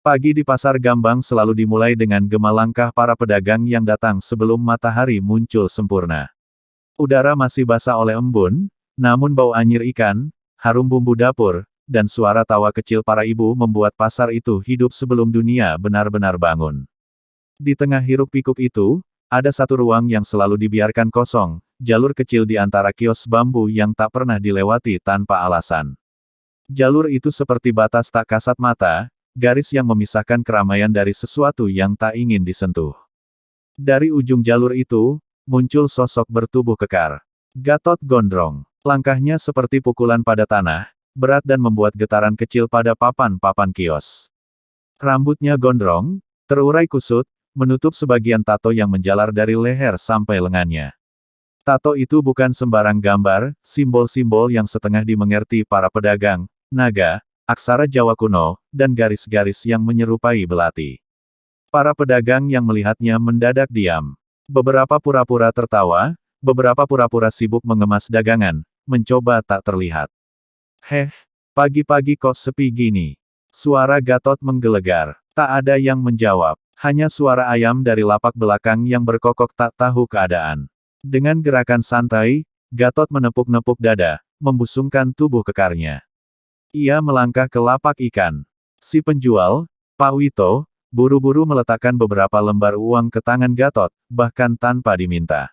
Pagi di pasar Gambang selalu dimulai dengan gema langkah para pedagang yang datang sebelum matahari muncul sempurna. Udara masih basah oleh embun, namun bau anyir ikan, harum bumbu dapur, dan suara tawa kecil para ibu membuat pasar itu hidup sebelum dunia benar-benar bangun. Di tengah hiruk-pikuk itu, ada satu ruang yang selalu dibiarkan kosong, jalur kecil di antara kios bambu yang tak pernah dilewati tanpa alasan. Jalur itu seperti batas tak kasat mata, garis yang memisahkan keramaian dari sesuatu yang tak ingin disentuh. Dari ujung jalur itu, muncul sosok bertubuh kekar. Gatot Gondrong. Langkahnya seperti pukulan pada tanah, berat dan membuat getaran kecil pada papan-papan kios. Rambutnya gondrong, terurai kusut, menutup sebagian tato yang menjalar dari leher sampai lengannya. Tato itu bukan sembarang gambar, simbol-simbol yang setengah dimengerti para pedagang, naga, aksara Jawa kuno, dan garis-garis yang menyerupai belati. Para pedagang yang melihatnya mendadak diam. Beberapa pura-pura tertawa, beberapa pura-pura sibuk mengemas dagangan, mencoba tak terlihat. Heh, pagi-pagi kok sepi gini. Suara Gatot menggelegar. Tak ada yang menjawab. Hanya suara ayam dari lapak belakang yang berkokok tak tahu keadaan. Dengan gerakan santai, Gatot menepuk-nepuk dada, membusungkan tubuh kekarnya. Ia melangkah ke lapak ikan. Si penjual, Pak Wito, buru-buru meletakkan beberapa lembar uang ke tangan Gatot, bahkan tanpa diminta.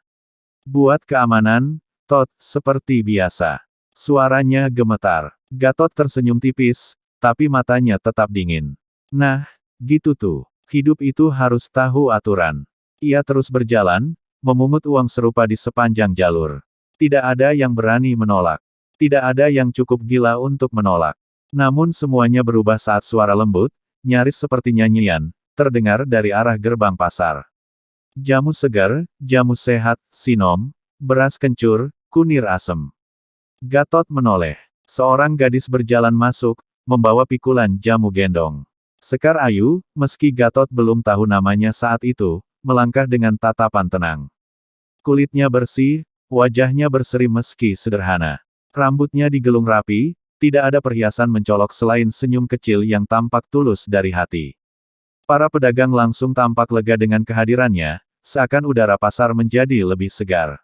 Buat keamanan, Tot, seperti biasa. Suaranya gemetar. Gatot tersenyum tipis, tapi matanya tetap dingin. Nah, gitu tuh. Hidup itu harus tahu aturan. Ia terus berjalan, memungut uang serupa di sepanjang jalur. Tidak ada yang berani menolak. Tidak ada yang cukup gila untuk menolak. Namun semuanya berubah saat suara lembut, nyaris seperti nyanyian, terdengar dari arah gerbang pasar. Jamu segar, jamu sehat, sinom, beras kencur, kunir asem. Gatot menoleh. Seorang gadis berjalan masuk, membawa pikulan jamu gendong. Sekar Ayu, meski Gatot belum tahu namanya saat itu, melangkah dengan tatapan tenang. Kulitnya bersih, wajahnya berseri meski sederhana. Rambutnya digelung rapi, tidak ada perhiasan mencolok selain senyum kecil yang tampak tulus dari hati. Para pedagang langsung tampak lega dengan kehadirannya, seakan udara pasar menjadi lebih segar.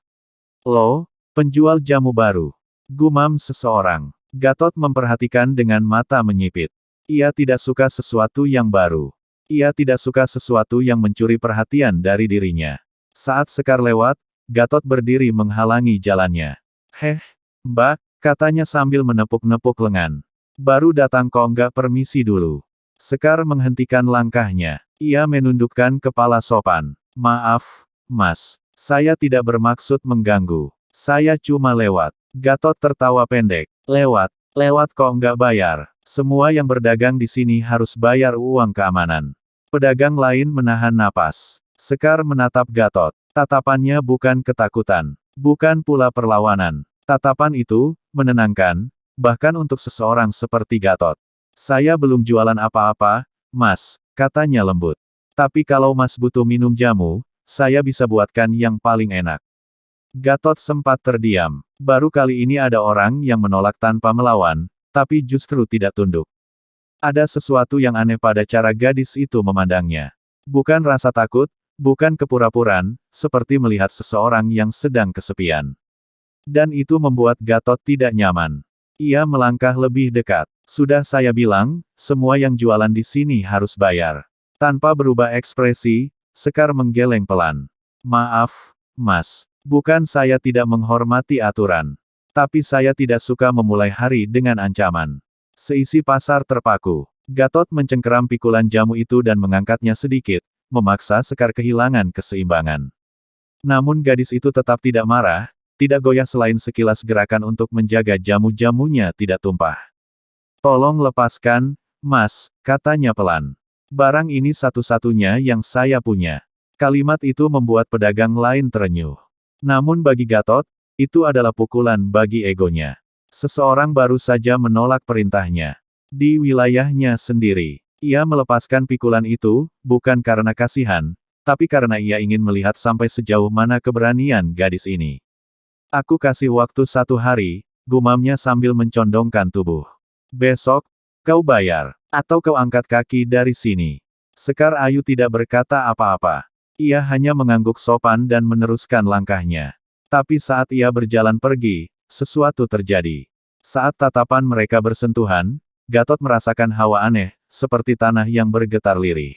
Loh, penjual jamu baru. Gumam seseorang. Gatot memperhatikan dengan mata menyipit. Ia tidak suka sesuatu yang baru. Ia tidak suka sesuatu yang mencuri perhatian dari dirinya. Saat Sekar lewat, Gatot berdiri menghalangi jalannya. Heh, Mbak, katanya sambil menepuk-nepuk lengan. Baru datang kok nggak permisi dulu. Sekar menghentikan langkahnya. Ia menundukkan kepala sopan. Maaf, Mas. Saya tidak bermaksud mengganggu. Saya cuma lewat. Gatot tertawa pendek. Lewat. Lewat kok nggak bayar. Semua yang berdagang di sini harus bayar uang keamanan. Pedagang lain menahan napas. Sekar menatap Gatot. Tatapannya bukan ketakutan. Bukan pula perlawanan. Tatapan itu, menenangkan, bahkan untuk seseorang seperti Gatot. Saya belum jualan apa-apa, Mas, katanya lembut. Tapi kalau Mas butuh minum jamu, saya bisa buatkan yang paling enak. Gatot sempat terdiam. Baru kali ini ada orang yang menolak tanpa melawan, tapi justru tidak tunduk. Ada sesuatu yang aneh pada cara gadis itu memandangnya. Bukan rasa takut, bukan kepura-puraan, seperti melihat seseorang yang sedang kesepian. Dan itu membuat Gatot tidak nyaman. Ia melangkah lebih dekat. Sudah saya bilang, semua yang jualan di sini harus bayar. Tanpa berubah ekspresi, Sekar menggeleng pelan. Maaf, Mas. Bukan saya tidak menghormati aturan. Tapi saya tidak suka memulai hari dengan ancaman. Seisi pasar terpaku. Gatot mencengkeram pikulan jamu itu dan mengangkatnya sedikit, memaksa Sekar kehilangan keseimbangan. Namun gadis itu tetap tidak marah, tidak goyah selain sekilas gerakan untuk menjaga jamu-jamunya tidak tumpah. Tolong lepaskan, Mas, katanya pelan. Barang ini satu-satunya yang saya punya. Kalimat itu membuat pedagang lain terenyuh. Namun bagi Gatot, itu adalah pukulan bagi egonya. Seseorang baru saja menolak perintahnya. Di wilayahnya sendiri. Ia melepaskan pikulan itu, bukan karena kasihan, tapi karena ia ingin melihat sampai sejauh mana keberanian gadis ini. Aku kasih waktu 1 hari, gumamnya sambil mencondongkan tubuh. Besok, kau bayar. Atau kau angkat kaki dari sini. Sekar Ayu tidak berkata apa-apa. Ia hanya mengangguk sopan dan meneruskan langkahnya. Tapi saat ia berjalan pergi, sesuatu terjadi. Saat tatapan mereka bersentuhan, Gatot merasakan hawa aneh, seperti tanah yang bergetar lirih.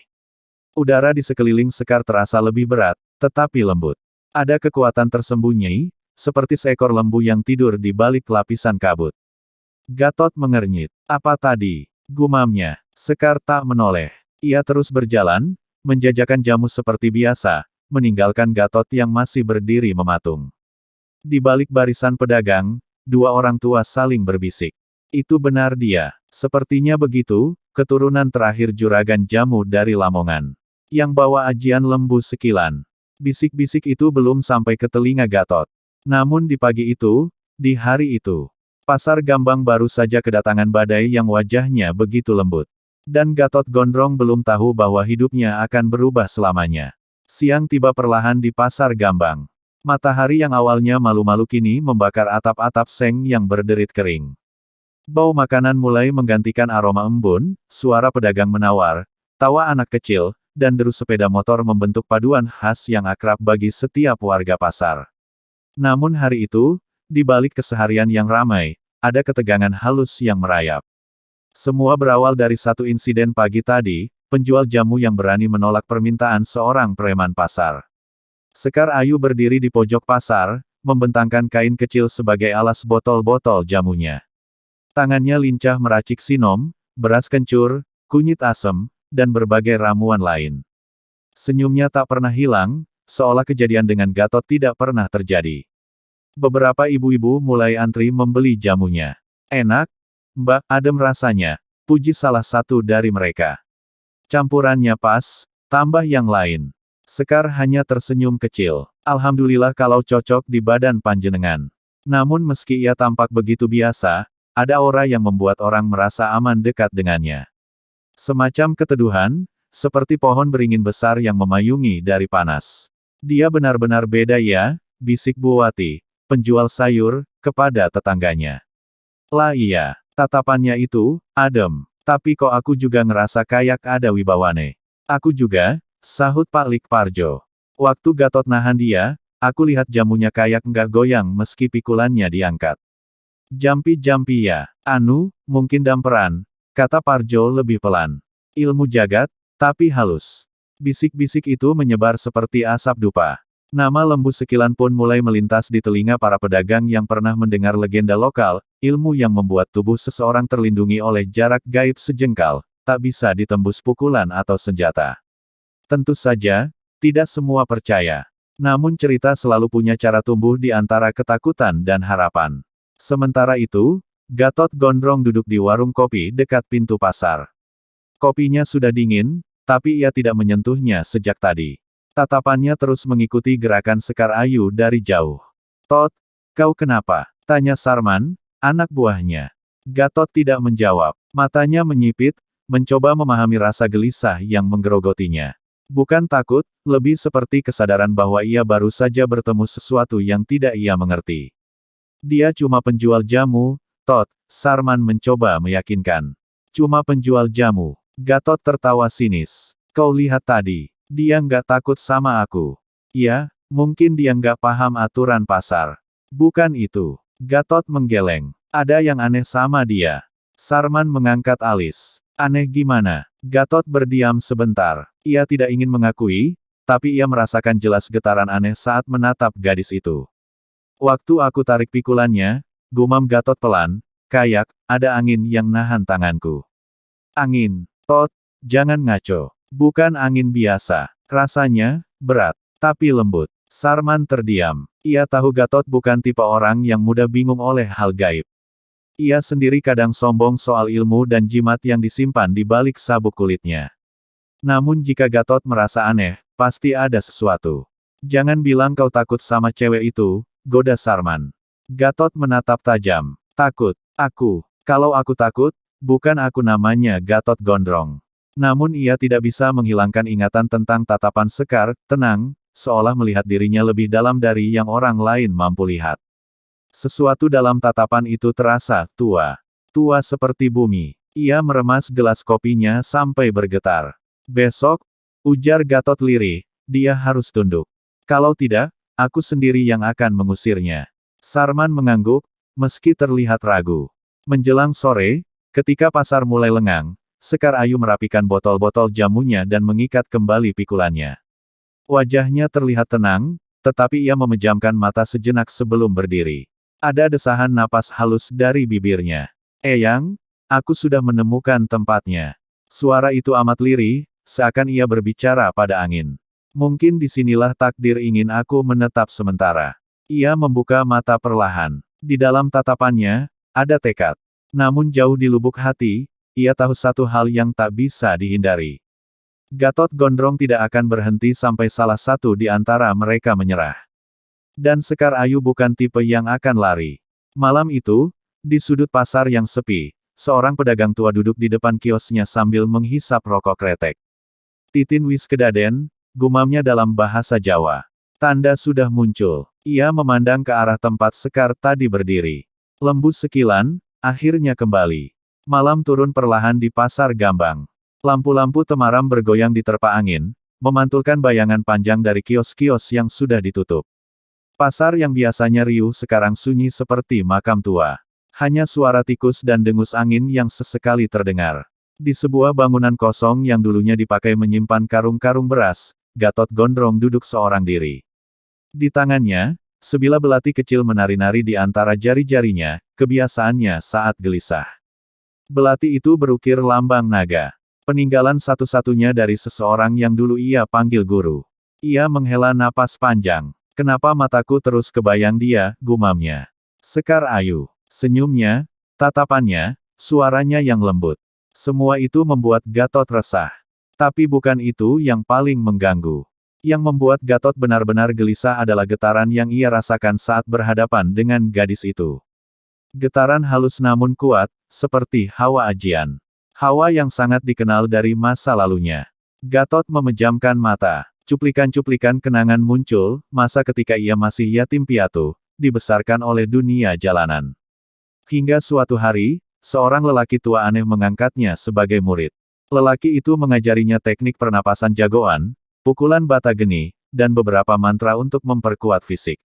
Udara di sekeliling Sekar terasa lebih berat, tetapi lembut. Ada kekuatan tersembunyi, seperti seekor lembu yang tidur di balik lapisan kabut. Gatot mengernyit. Apa tadi? Gumamnya. Sekar tak menoleh. Ia terus berjalan, menjajakan jamu seperti biasa, meninggalkan Gatot yang masih berdiri mematung. Di balik barisan pedagang, dua orang tua saling berbisik. Itu benar dia. Sepertinya begitu, keturunan terakhir juragan jamu dari Lamongan. Yang bawa ajian lembu sekilan. Bisik-bisik itu belum sampai ke telinga Gatot. Namun di pagi itu, di hari itu, Pasar Gambang baru saja kedatangan badai yang wajahnya begitu lembut. Dan Gatot Gondrong belum tahu bahwa hidupnya akan berubah selamanya. Siang tiba perlahan di Pasar Gambang. Matahari yang awalnya malu-malu kini membakar atap-atap seng yang berderit kering. Bau makanan mulai menggantikan aroma embun, suara pedagang menawar, tawa anak kecil, dan deru sepeda motor membentuk paduan khas yang akrab bagi setiap warga pasar. Namun hari itu, di balik keseharian yang ramai, ada ketegangan halus yang merayap. Semua berawal dari satu insiden pagi tadi, penjual jamu yang berani menolak permintaan seorang preman pasar. Sekar Ayu berdiri di pojok pasar, membentangkan kain kecil sebagai alas botol-botol jamunya. Tangannya lincah meracik sinom, beras kencur, kunyit asem, dan berbagai ramuan lain. Senyumnya tak pernah hilang, seolah kejadian dengan Gatot tidak pernah terjadi. Beberapa ibu-ibu mulai antri membeli jamunya. Enak, Mbak, adem rasanya, puji salah satu dari mereka. Campurannya pas, tambah yang lain. Sekar hanya tersenyum kecil. Alhamdulillah kalau cocok di badan panjenengan. Namun meski ia tampak begitu biasa, ada aura yang membuat orang merasa aman dekat dengannya. Semacam keteduhan, seperti pohon beringin besar yang memayungi dari panas. Dia benar-benar beda ya, bisik Bu Wati, penjual sayur, kepada tetangganya. Lah iya, tatapannya itu, adem. Tapi kok aku juga ngerasa kayak ada wibawane. Aku juga, sahut Pak Lik Parjo. Waktu Gatot nahan dia, aku lihat jamunya kayak nggak goyang meski pikulannya diangkat. Jampi-jampi ya, anu, mungkin damperan, kata Parjo lebih pelan. Ilmu jagat, tapi halus. Bisik-bisik itu menyebar seperti asap dupa. Nama lembu sekilan pun mulai melintas di telinga para pedagang yang pernah mendengar legenda lokal, ilmu yang membuat tubuh seseorang terlindungi oleh jarak gaib sejengkal, tak bisa ditembus pukulan atau senjata. Tentu saja, tidak semua percaya. Namun cerita selalu punya cara tumbuh di antara ketakutan dan harapan. Sementara itu, Gatot Gondrong duduk di warung kopi dekat pintu pasar. Kopinya sudah dingin, tapi ia tidak menyentuhnya sejak tadi. Tatapannya terus mengikuti gerakan Sekar Ayu dari jauh. Tot, kau kenapa? Tanya Sarman, anak buahnya. Gatot tidak menjawab. Matanya menyipit, mencoba memahami rasa gelisah yang menggerogotinya. Bukan takut, lebih seperti kesadaran bahwa ia baru saja bertemu sesuatu yang tidak ia mengerti. Dia cuma penjual jamu, Tot, Sarman mencoba meyakinkan. Cuma penjual jamu. Gatot tertawa sinis. Kau lihat tadi, dia nggak takut sama aku. Ya, mungkin dia nggak paham aturan pasar. Bukan itu. Gatot menggeleng. Ada yang aneh sama dia. Sarman mengangkat alis. Aneh gimana? Gatot berdiam sebentar. Ia tidak ingin mengakui, tapi ia merasakan jelas getaran aneh saat menatap gadis itu. Waktu aku tarik pikulannya, gumam Gatot pelan, kayak, ada angin yang nahan tanganku. Angin, Tot, jangan ngaco. Bukan angin biasa. Rasanya, berat, tapi lembut. Sarman terdiam. Ia tahu Gatot bukan tipe orang yang mudah bingung oleh hal gaib. Ia sendiri kadang sombong soal ilmu dan jimat yang disimpan di balik sabuk kulitnya. Namun jika Gatot merasa aneh, pasti ada sesuatu. Jangan bilang kau takut sama cewek itu, goda Sarman. Gatot menatap tajam. Takut. Kalau aku takut, bukan aku namanya Gatot Gondrong. Namun ia tidak bisa menghilangkan ingatan tentang tatapan Sekar, tenang, seolah melihat dirinya lebih dalam dari yang orang lain mampu lihat. Sesuatu dalam tatapan itu terasa tua. Tua seperti bumi. Ia meremas gelas kopinya sampai bergetar. Besok, ujar Gatot lirih, dia harus tunduk. Kalau tidak, aku sendiri yang akan mengusirnya. Sarman mengangguk, meski terlihat ragu. Menjelang sore, ketika pasar mulai lengang, Sekar Ayu merapikan botol-botol jamunya dan mengikat kembali pikulannya. Wajahnya terlihat tenang, tetapi ia memejamkan mata sejenak sebelum berdiri. Ada desahan napas halus dari bibirnya. Eyang, aku sudah menemukan tempatnya. Suara itu amat lirih, seakan ia berbicara pada angin. Mungkin disinilah takdir ingin aku menetap sementara. Ia membuka mata perlahan. Di dalam tatapannya, ada tekad. Namun jauh di lubuk hati, ia tahu satu hal yang tak bisa dihindari. Gatot Gondrong tidak akan berhenti sampai salah satu di antara mereka menyerah. Dan Sekar Ayu bukan tipe yang akan lari. Malam itu, di sudut pasar yang sepi, seorang pedagang tua duduk di depan kiosnya sambil menghisap rokok kretek. Titin wis kedaden, gumamnya dalam bahasa Jawa. Tanda sudah muncul. Ia memandang ke arah tempat Sekar tadi berdiri. Lembu sekilan, akhirnya kembali. Malam turun perlahan di pasar Gambang. Lampu-lampu temaram bergoyang di terpa angin, memantulkan bayangan panjang dari kios-kios yang sudah ditutup. Pasar yang biasanya riuh sekarang sunyi seperti makam tua. Hanya suara tikus dan dengus angin yang sesekali terdengar. Di sebuah bangunan kosong yang dulunya dipakai menyimpan karung-karung beras, Gatot Gondrong duduk seorang diri. Di tangannya, sebilah belati kecil menari-nari di antara jari-jarinya, kebiasaannya saat gelisah. Belati itu berukir lambang naga. Peninggalan satu-satunya dari seseorang yang dulu ia panggil guru. Ia menghela napas panjang. Kenapa mataku terus kebayang dia, gumamnya. Sekar Ayu. Senyumnya, tatapannya, suaranya yang lembut. Semua itu membuat Gatot resah. Tapi bukan itu yang paling mengganggu. Yang membuat Gatot benar-benar gelisah adalah getaran yang ia rasakan saat berhadapan dengan gadis itu. Getaran halus namun kuat, seperti hawa ajian. Hawa yang sangat dikenal dari masa lalunya. Gatot memejamkan mata. Cuplikan-cuplikan kenangan muncul, masa ketika ia masih yatim piatu, dibesarkan oleh dunia jalanan. Hingga suatu hari, seorang lelaki tua aneh mengangkatnya sebagai murid. Lelaki itu mengajarinya teknik pernapasan jagoan, pukulan bata geni, dan beberapa mantra untuk memperkuat fisik.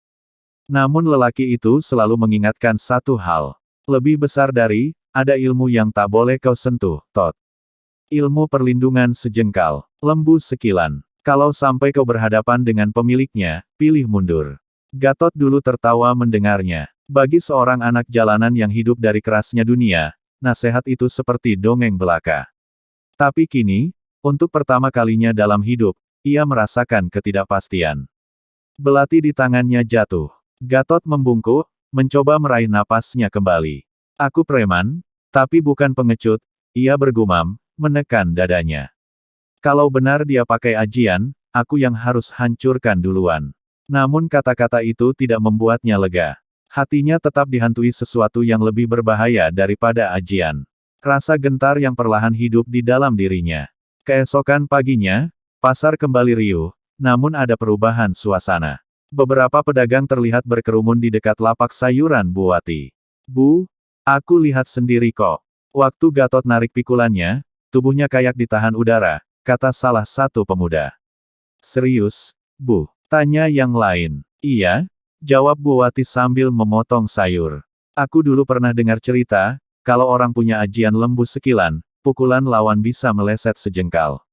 Namun lelaki itu selalu mengingatkan satu hal. Lebih besar dari, ada ilmu yang tak boleh kau sentuh, Tot. Ilmu perlindungan sejengkal, lembu sekilan. Kalau sampai kau berhadapan dengan pemiliknya, pilih mundur. Gatot dulu tertawa mendengarnya. Bagi seorang anak jalanan yang hidup dari kerasnya dunia, nasihat itu seperti dongeng belaka. Tapi kini, untuk pertama kalinya dalam hidup, ia merasakan ketidakpastian. Belati di tangannya jatuh. Gatot membungkuk, mencoba meraih napasnya kembali. Aku preman, tapi bukan pengecut, ia bergumam, menekan dadanya. Kalau benar dia pakai ajian, aku yang harus hancurkan duluan. Namun kata-kata itu tidak membuatnya lega. Hatinya tetap dihantui sesuatu yang lebih berbahaya daripada ajian. Rasa gentar yang perlahan hidup di dalam dirinya. Keesokan paginya, pasar kembali riuh, namun ada perubahan suasana. Beberapa pedagang terlihat berkerumun di dekat lapak sayuran Bu Wati. Bu, aku lihat sendiri kok. Waktu Gatot narik pikulannya, tubuhnya kayak ditahan udara, kata salah satu pemuda. Serius, Bu? Tanya yang lain. Iya, jawab Bu Wati sambil memotong sayur. Aku dulu pernah dengar cerita, kalau orang punya ajian lembu sekilan, pukulan lawan bisa meleset sejengkal.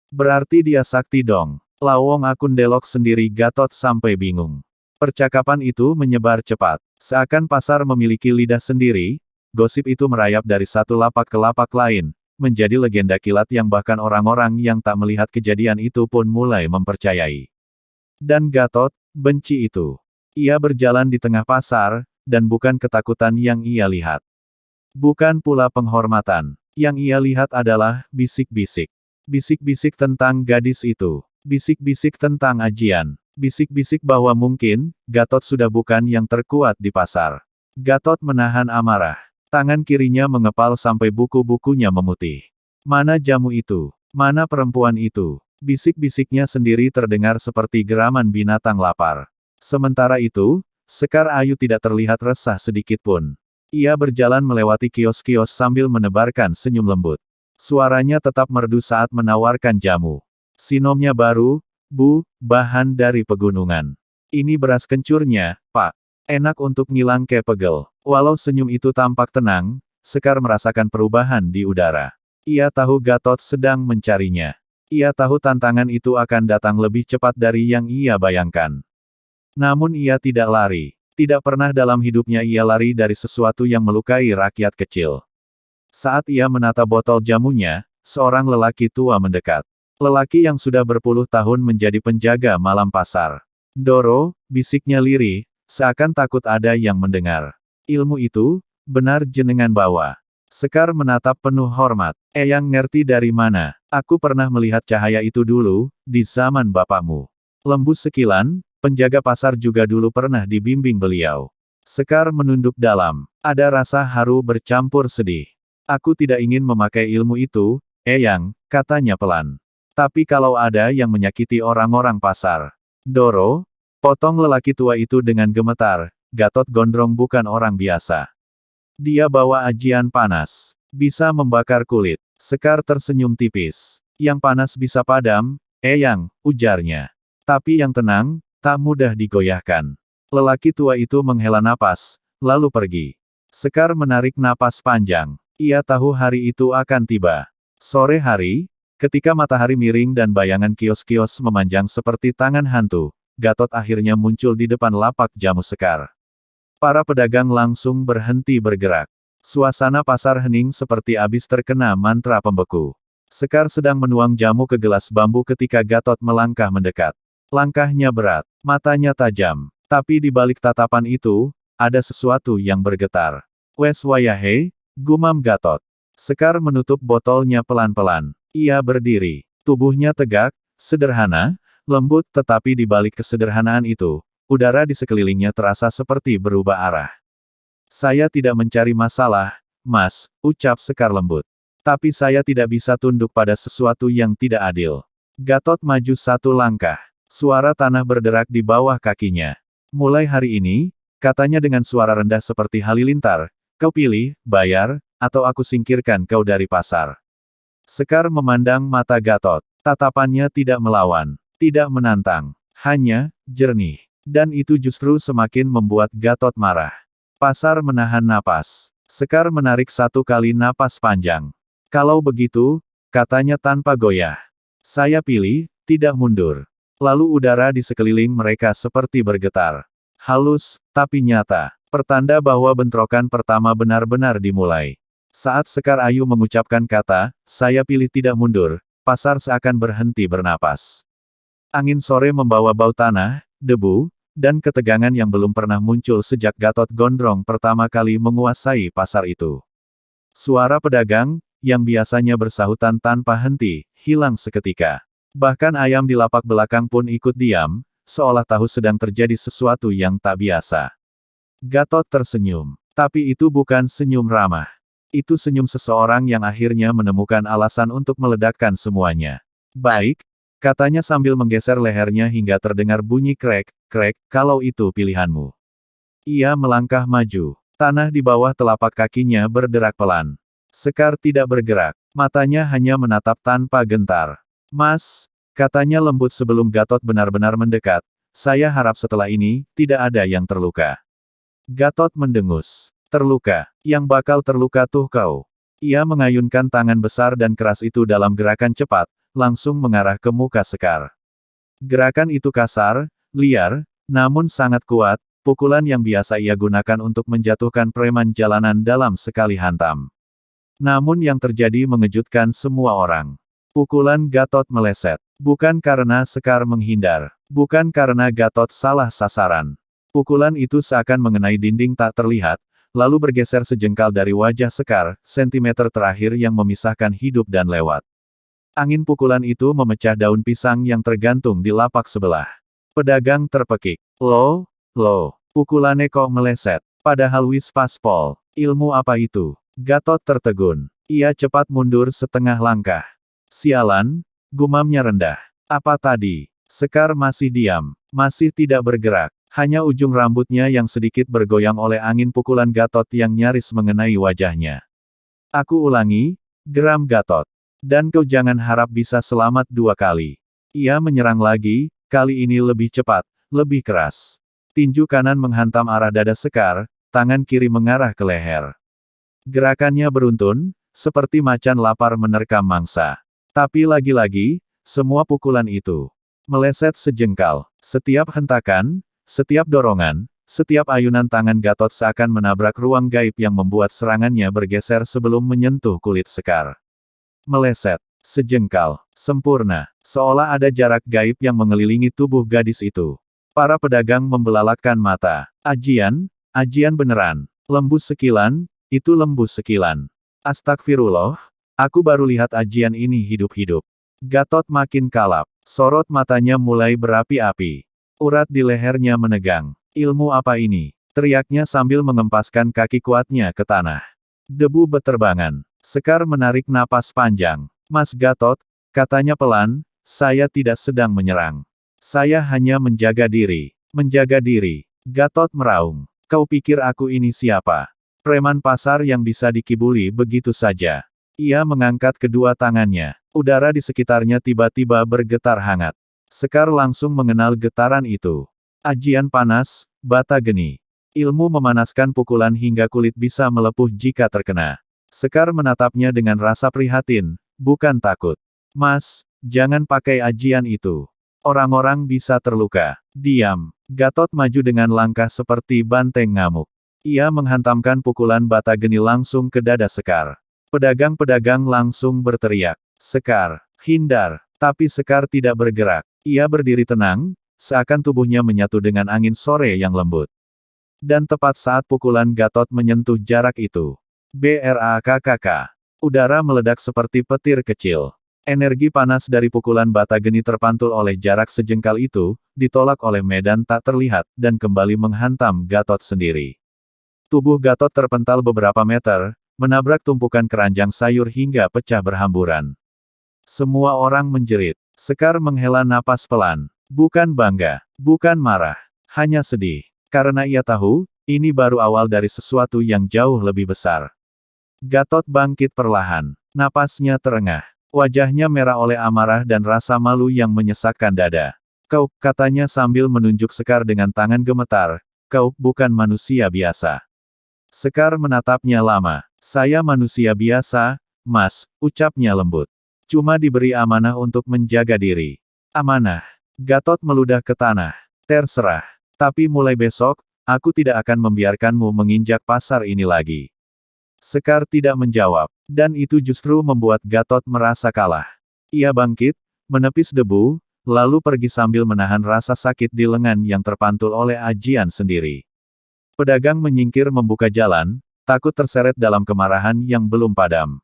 Berarti dia sakti dong. Lawong akun delok sendiri Gatot sampai bingung. Percakapan itu menyebar cepat. Seakan pasar memiliki lidah sendiri, gosip itu merayap dari satu lapak ke lapak lain, menjadi legenda kilat yang bahkan orang-orang yang tak melihat kejadian itu pun mulai mempercayai. Dan Gatot benci itu. Ia berjalan di tengah pasar, dan bukan ketakutan yang ia lihat. Bukan pula penghormatan. Yang ia lihat adalah bisik-bisik. Bisik-bisik tentang gadis itu. Bisik-bisik tentang ajian. Bisik-bisik bahwa mungkin, Gatot sudah bukan yang terkuat di pasar. Gatot menahan amarah. Tangan kirinya mengepal sampai buku-bukunya memutih. Mana jamu itu? Mana perempuan itu? Bisik-bisiknya sendiri terdengar seperti geraman binatang lapar. Sementara itu, Sekar Ayu tidak terlihat resah sedikit pun. Ia berjalan melewati kios-kios sambil menebarkan senyum lembut. Suaranya tetap merdu saat menawarkan jamu. Sinomnya baru, Bu, bahan dari pegunungan. Ini beras kencurnya, Pak. Enak untuk ngilang ke pegel. Walau senyum itu tampak tenang, Sekar merasakan perubahan di udara. Ia tahu Gatot sedang mencarinya. Ia tahu tantangan itu akan datang lebih cepat dari yang ia bayangkan. Namun ia tidak lari. Tidak pernah dalam hidupnya ia lari dari sesuatu yang melukai rakyat kecil. Saat ia menata botol jamunya, seorang lelaki tua mendekat. Lelaki yang sudah berpuluh tahun menjadi penjaga malam pasar. Doro, bisiknya lirih, seakan takut ada yang mendengar. Ilmu itu, benar jenengan bawa. Sekar menatap penuh hormat. Eyang ngerti dari mana? Aku pernah melihat cahaya itu dulu, di zaman bapakmu. Lembu sekilan, penjaga pasar juga dulu pernah dibimbing beliau. Sekar menunduk dalam. Ada rasa haru bercampur sedih. Aku tidak ingin memakai ilmu itu, Eyang, katanya pelan. Tapi kalau ada yang menyakiti orang-orang pasar. Doro, potong lelaki tua itu dengan gemetar, Gatot Gondrong bukan orang biasa. Dia bawa ajian panas. Bisa membakar kulit. Sekar tersenyum tipis. Yang panas bisa padam, Eyang, ujarnya. Tapi yang tenang, tak mudah digoyahkan. Lelaki tua itu menghela napas, lalu pergi. Sekar menarik napas panjang. Ia tahu hari itu akan tiba. Sore hari, ketika matahari miring dan bayangan kios-kios memanjang seperti tangan hantu, Gatot akhirnya muncul di depan lapak jamu Sekar. Para pedagang langsung berhenti bergerak. Suasana pasar hening seperti abis terkena mantra pembeku. Sekar sedang menuang jamu ke gelas bambu ketika Gatot melangkah mendekat. Langkahnya berat, matanya tajam. Tapi di balik tatapan itu, ada sesuatu yang bergetar. Wes wayahe, gumam Gatot. Sekar menutup botolnya pelan-pelan. Ia berdiri. Tubuhnya tegak, sederhana, lembut tetapi di balik kesederhanaan itu, udara di sekelilingnya terasa seperti berubah arah. Saya tidak mencari masalah, Mas, ucap Sekar lembut. Tapi saya tidak bisa tunduk pada sesuatu yang tidak adil. Gatot maju satu langkah. Suara tanah berderak di bawah kakinya. Mulai hari ini, katanya dengan suara rendah seperti halilintar, kau pilih, bayar, atau aku singkirkan kau dari pasar. Sekar memandang mata Gatot. Tatapannya tidak melawan, tidak menantang, hanya jernih. Dan itu justru semakin membuat Gatot marah. Pasar menahan napas. Sekar menarik satu kali napas panjang. Kalau begitu, katanya tanpa goyah. Saya pilih, tidak mundur. Lalu udara di sekeliling mereka seperti bergetar. Halus, tapi nyata. Pertanda bahwa bentrokan pertama benar-benar dimulai. Saat Sekar Ayu mengucapkan kata, saya pilih tidak mundur, pasar seakan berhenti bernapas. Angin sore membawa bau tanah, debu, dan ketegangan yang belum pernah muncul sejak Gatot Gondrong pertama kali menguasai pasar itu. Suara pedagang, yang biasanya bersahutan tanpa henti, hilang seketika. Bahkan ayam di lapak belakang pun ikut diam, seolah tahu sedang terjadi sesuatu yang tak biasa. Gatot tersenyum. Tapi itu bukan senyum ramah. Itu senyum seseorang yang akhirnya menemukan alasan untuk meledakkan semuanya. Baik, katanya sambil menggeser lehernya hingga terdengar bunyi krek, krek, kalau itu pilihanmu. Ia melangkah maju. Tanah di bawah telapak kakinya berderak pelan. Sekar tidak bergerak. Matanya hanya menatap tanpa gentar. Mas, katanya lembut sebelum Gatot benar-benar mendekat, saya harap setelah ini, tidak ada yang terluka. Gatot mendengus. Terluka. Yang bakal terluka tuh kau. Ia mengayunkan tangan besar dan keras itu dalam gerakan cepat, langsung mengarah ke muka Sekar. Gerakan itu kasar, liar, namun sangat kuat, pukulan yang biasa ia gunakan untuk menjatuhkan preman jalanan dalam sekali hantam. Namun yang terjadi mengejutkan semua orang. Pukulan Gatot meleset. Bukan karena Sekar menghindar. Bukan karena Gatot salah sasaran. Pukulan itu seakan mengenai dinding tak terlihat, lalu bergeser sejengkal dari wajah Sekar, sentimeter terakhir yang memisahkan hidup dan lewat. Angin pukulan itu memecah daun pisang yang tergantung di lapak sebelah. Pedagang terpekik. Loh, pukulannya kok meleset. Padahal wis paspol. Ilmu apa itu? Gatot tertegun. Ia cepat mundur setengah langkah. Sialan, gumamnya rendah. Apa tadi? Sekar masih diam. Masih tidak bergerak. Hanya ujung rambutnya yang sedikit bergoyang oleh angin pukulan Gatot yang nyaris mengenai wajahnya. Aku ulangi, geram Gatot. Dan kau jangan harap bisa selamat 2 kali. Ia menyerang lagi, kali ini lebih cepat, lebih keras. Tinju kanan menghantam arah dada Sekar, tangan kiri mengarah ke leher. Gerakannya beruntun, seperti macan lapar menerkam mangsa. Tapi lagi-lagi, semua pukulan itu meleset sejengkal. Setiap hentakan, setiap dorongan, setiap ayunan tangan Gatot seakan menabrak ruang gaib yang membuat serangannya bergeser sebelum menyentuh kulit Sekar. Meleset, sejengkal, sempurna, seolah ada jarak gaib yang mengelilingi tubuh gadis itu. Para pedagang membelalakkan mata. Ajian beneran. Lembus sekilan, itu lembus sekilan. Astagfirullah, aku baru lihat ajian ini hidup-hidup. Gatot makin kalap, sorot matanya mulai berapi-api. Urat di lehernya menegang. Ilmu apa ini? Teriaknya sambil mengempaskan kaki kuatnya ke tanah. Debu beterbangan. Sekar menarik napas panjang. Mas Gatot, katanya pelan, saya tidak sedang menyerang. Saya hanya menjaga diri. Menjaga diri. Gatot meraung. Kau pikir aku ini siapa? Preman pasar yang bisa dikibuli begitu saja. Ia mengangkat kedua tangannya. Udara di sekitarnya tiba-tiba bergetar hangat. Sekar langsung mengenal getaran itu. Ajian panas, bata geni. Ilmu memanaskan pukulan hingga kulit bisa melepuh jika terkena. Sekar menatapnya dengan rasa prihatin, bukan takut. Mas, jangan pakai ajian itu. Orang-orang bisa terluka. Diam. Gatot maju dengan langkah seperti banteng ngamuk. Ia menghantamkan pukulan bata geni langsung ke dada Sekar. Pedagang-pedagang langsung berteriak. Sekar, hindar. Tapi Sekar tidak bergerak. Ia berdiri tenang, seakan tubuhnya menyatu dengan angin sore yang lembut. Dan tepat saat pukulan Gatot menyentuh jarak itu. BRAKKK. Udara meledak seperti petir kecil. Energi panas dari pukulan bata geni terpantul oleh jarak sejengkal itu, ditolak oleh medan tak terlihat, dan kembali menghantam Gatot sendiri. Tubuh Gatot terpental beberapa meter, menabrak tumpukan keranjang sayur hingga pecah berhamburan. Semua orang menjerit. Sekar menghela napas pelan. Bukan bangga, bukan marah, hanya sedih. Karena ia tahu, ini baru awal dari sesuatu yang jauh lebih besar. Gatot bangkit perlahan. Napasnya terengah. Wajahnya merah oleh amarah dan rasa malu yang menyesakkan dada. Kau, katanya sambil menunjuk Sekar dengan tangan gemetar, kau bukan manusia biasa. Sekar menatapnya lama. Saya manusia biasa, Mas, ucapnya lembut. Cuma diberi amanah untuk menjaga diri. Amanah. Gatot meludah ke tanah. Terserah. Tapi mulai besok, aku tidak akan membiarkanmu menginjak pasar ini lagi. Sekar tidak menjawab, dan itu justru membuat Gatot merasa kalah. Ia bangkit, menepis debu, lalu pergi sambil menahan rasa sakit di lengan yang terpantul oleh ajian sendiri. Pedagang menyingkir membuka jalan, takut terseret dalam kemarahan yang belum padam.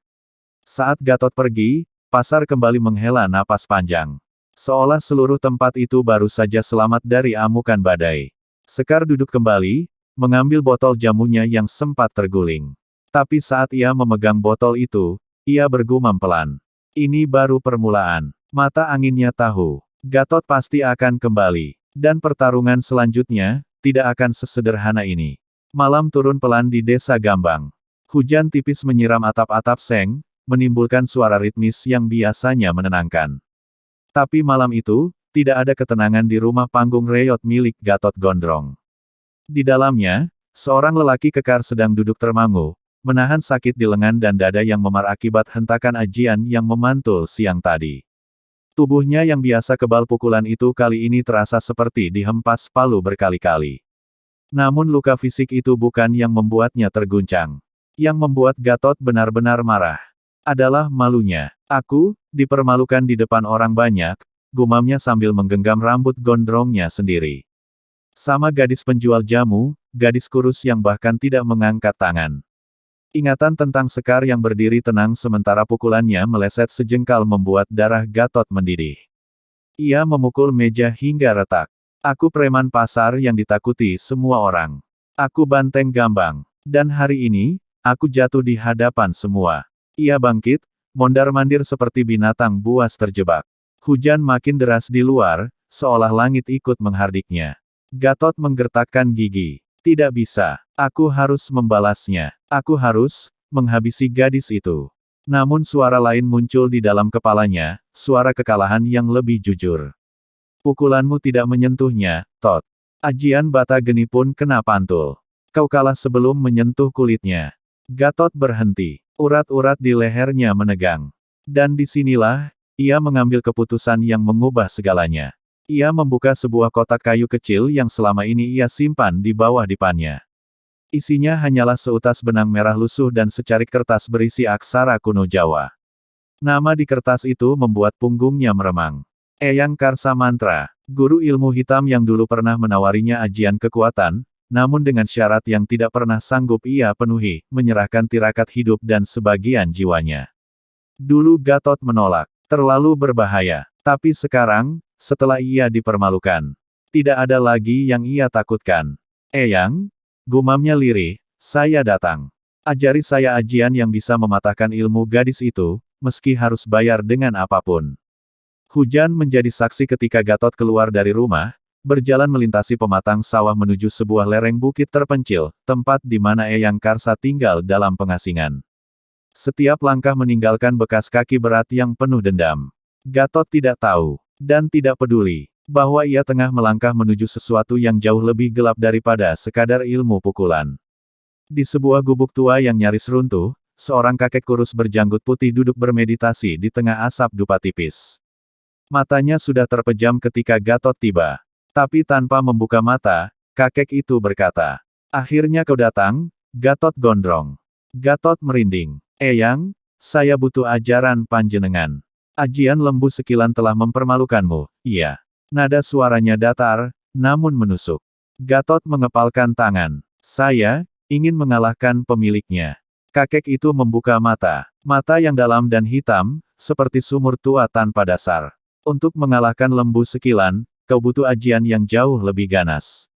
Saat Gatot pergi, pasar kembali menghela napas panjang. Seolah seluruh tempat itu baru saja selamat dari amukan badai. Sekar duduk kembali, mengambil botol jamunya yang sempat terguling. Tapi saat ia memegang botol itu, ia bergumam pelan. Ini baru permulaan. Mata anginnya tahu. Gatot pasti akan kembali. Dan pertarungan selanjutnya, tidak akan sesederhana ini. Malam turun pelan di desa Gambang. Hujan tipis menyiram atap-atap seng, menimbulkan suara ritmis yang biasanya menenangkan. Tapi malam itu, tidak ada ketenangan di rumah panggung reot milik Gatot Gondrong. Di dalamnya, seorang lelaki kekar sedang duduk termangu, menahan sakit di lengan dan dada yang memar akibat hentakan ajian yang memantul siang tadi. Tubuhnya yang biasa kebal pukulan itu kali ini terasa seperti dihempas palu berkali-kali. Namun luka fisik itu bukan yang membuatnya terguncang. Yang membuat Gatot benar-benar marah adalah malunya. Aku, dipermalukan di depan orang banyak, gumamnya sambil menggenggam rambut gondrongnya sendiri. Sama gadis penjual jamu, gadis kurus yang bahkan tidak mengangkat tangan. Ingatan tentang Sekar yang berdiri tenang sementara pukulannya meleset sejengkal membuat darah Gatot mendidih. Ia memukul meja hingga retak. Aku preman pasar yang ditakuti semua orang. Aku banteng Gambang. Dan hari ini, aku jatuh di hadapan semua. Ia bangkit, mondar-mandir seperti binatang buas terjebak. Hujan makin deras di luar, seolah langit ikut menghardiknya. Gatot menggertakkan gigi. Tidak bisa. Aku harus membalasnya. Aku harus menghabisi gadis itu. Namun suara lain muncul di dalam kepalanya, suara kekalahan yang lebih jujur. Pukulanmu tidak menyentuhnya, Tot. Ajian bata geni pun kena pantul. Kau kalah sebelum menyentuh kulitnya. Gatot berhenti. Urat-urat di lehernya menegang. Dan disinilah, ia mengambil keputusan yang mengubah segalanya. Ia membuka sebuah kotak kayu kecil yang selama ini ia simpan di bawah dipannya. Isinya hanyalah seutas benang merah lusuh dan secarik kertas berisi aksara kuno Jawa. Nama di kertas itu membuat punggungnya meremang. Eyang Karsa Mantra, guru ilmu hitam yang dulu pernah menawarinya ajian kekuatan, namun dengan syarat yang tidak pernah sanggup ia penuhi, menyerahkan tirakat hidup dan sebagian jiwanya. Dulu Gatot menolak, terlalu berbahaya. Tapi sekarang, setelah ia dipermalukan, tidak ada lagi yang ia takutkan. Eyang, gumamnya lirih, saya datang. Ajari saya ajian yang bisa mematahkan ilmu gadis itu, meski harus bayar dengan apapun. Hujan menjadi saksi ketika Gatot keluar dari rumah, berjalan melintasi pematang sawah menuju sebuah lereng bukit terpencil, tempat di mana Eyang Karsa tinggal dalam pengasingan. Setiap langkah meninggalkan bekas kaki berat yang penuh dendam. Gatot tidak tahu, dan tidak peduli, bahwa ia tengah melangkah menuju sesuatu yang jauh lebih gelap daripada sekadar ilmu pukulan. Di sebuah gubuk tua yang nyaris runtuh, seorang kakek kurus berjanggut putih duduk bermeditasi di tengah asap dupa tipis. Matanya sudah terpejam ketika Gatot tiba. Tapi tanpa membuka mata, kakek itu berkata, "Akhirnya kau datang, Gatot Gondrong." Gatot merinding. "Eyang, saya butuh ajaran panjenengan. Ajian lembu sekilan telah mempermalukanmu." "Iya." Nada suaranya datar, namun menusuk. Gatot mengepalkan tangan. "Saya ingin mengalahkan pemiliknya." Kakek itu membuka mata. Mata yang dalam dan hitam, seperti sumur tua tanpa dasar. "Untuk mengalahkan lembu sekilan, kau butuh ajian yang jauh lebih ganas.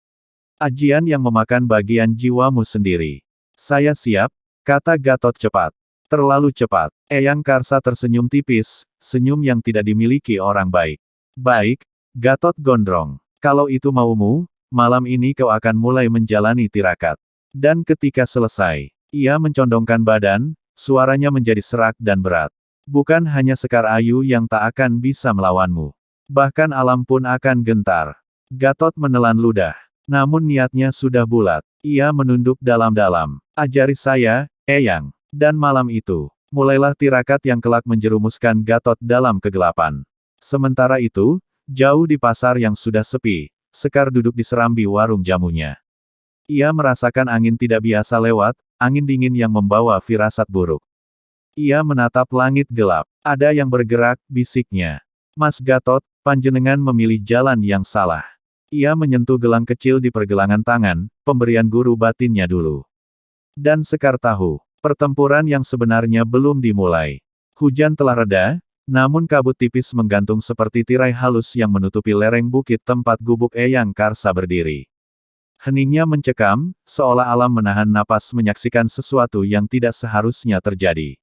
Ajian yang memakan bagian jiwamu sendiri." "Saya siap," kata Gatot cepat. Terlalu cepat. Eyang Karsa tersenyum tipis, senyum yang tidak dimiliki orang baik. "Baik, Gatot Gondrong. Kalau itu maumu, malam ini kau akan mulai menjalani tirakat." Dan ketika selesai, ia mencondongkan badan, suaranya menjadi serak dan berat. "Bukan hanya Sekar Ayu yang tak akan bisa melawanmu. Bahkan alam pun akan gentar." Gatot menelan ludah. Namun niatnya sudah bulat. Ia menunduk dalam-dalam. "Ajari saya, Eyang." Dan malam itu, mulailah tirakat yang kelak menjerumuskan Gatot dalam kegelapan. Sementara itu, jauh di pasar yang sudah sepi, Sekar duduk di serambi warung jamunya. Ia merasakan angin tidak biasa lewat, angin dingin yang membawa firasat buruk. Ia menatap langit gelap. "Ada yang bergerak," bisiknya. "Mas Gatot, panjenengan memilih jalan yang salah." Ia menyentuh gelang kecil di pergelangan tangan, pemberian guru batinnya dulu. Dan Sekar tahu, pertempuran yang sebenarnya belum dimulai. Hujan telah reda, namun kabut tipis menggantung seperti tirai halus yang menutupi lereng bukit tempat gubuk Eyang Karsa berdiri. Heningnya mencekam, seolah alam menahan napas menyaksikan sesuatu yang tidak seharusnya terjadi.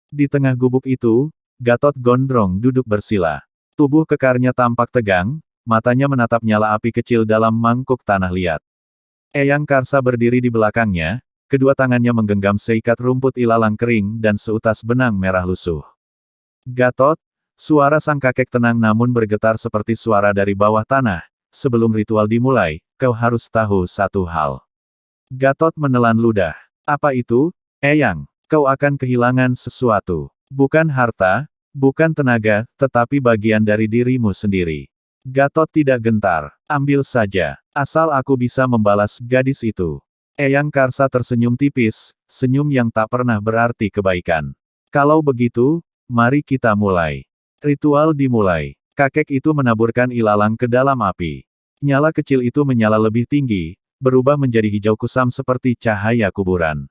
Di tengah gubuk itu, Gatot Gondrong duduk bersila. Tubuh kekarnya tampak tegang, matanya menatap nyala api kecil dalam mangkuk tanah liat. Eyang Karsa berdiri di belakangnya, kedua tangannya menggenggam seikat rumput ilalang kering dan seutas benang merah lusuh. "Gatot," suara sang kakek tenang namun bergetar seperti suara dari bawah tanah, "sebelum ritual dimulai, kau harus tahu satu hal." Gatot menelan ludah. "Apa itu, Eyang?" "Kau akan kehilangan sesuatu. Bukan harta, bukan tenaga, tetapi bagian dari dirimu sendiri." Gatot tidak gentar. "Ambil saja, asal aku bisa membalas gadis itu." Eyang Karsa tersenyum tipis, senyum yang tak pernah berarti kebaikan. "Kalau begitu, mari kita mulai." Ritual dimulai. Kakek itu menaburkan ilalang ke dalam api. Nyala kecil itu menyala lebih tinggi, berubah menjadi hijau kusam seperti cahaya kuburan.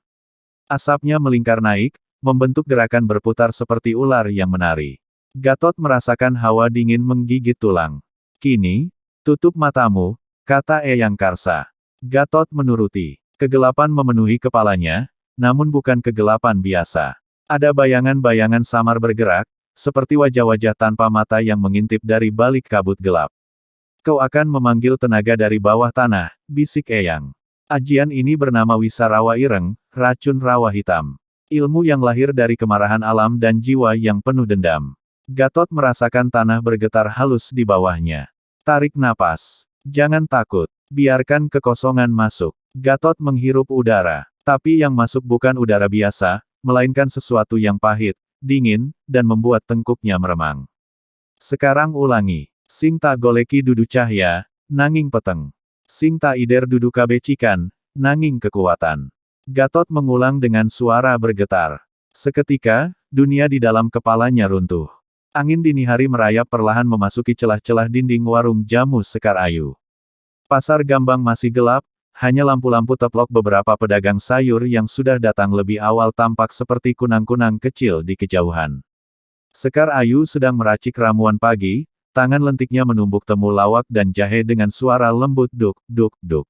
Asapnya melingkar naik, membentuk gerakan berputar seperti ular yang menari. Gatot merasakan hawa dingin menggigit tulang. "Kini, tutup matamu," kata Eyang Karsa. Gatot menuruti. Kegelapan memenuhi kepalanya, namun bukan kegelapan biasa. Ada bayangan-bayangan samar bergerak, seperti wajah-wajah tanpa mata yang mengintip dari balik kabut gelap. Kau akan memanggil tenaga dari bawah tanah, bisik Eyang. Ajian ini bernama Wisa Rawa Ireng, racun rawa hitam. Ilmu yang lahir dari kemarahan alam dan jiwa yang penuh dendam. Gatot merasakan tanah bergetar halus di bawahnya. Tarik napas. Jangan takut. Biarkan kekosongan masuk. Gatot menghirup udara. Tapi yang masuk bukan udara biasa, melainkan sesuatu yang pahit, dingin, dan membuat tengkuknya meremang. Sekarang ulangi. Sing tak goleki dudu cahya, nanging peteng. Sing tak ider dudu kabecikan, nanging kekuatan. Gatot mengulang dengan suara bergetar. Seketika, dunia di dalam kepalanya runtuh. Angin dini hari merayap perlahan memasuki celah-celah dinding warung jamu Sekar Ayu. Pasar Gambang masih gelap, hanya lampu-lampu teplok beberapa pedagang sayur yang sudah datang lebih awal tampak seperti kunang-kunang kecil di kejauhan. Sekar Ayu sedang meracik ramuan pagi, tangan lentiknya menumbuk temulawak dan jahe dengan suara lembut duk, duk, duk.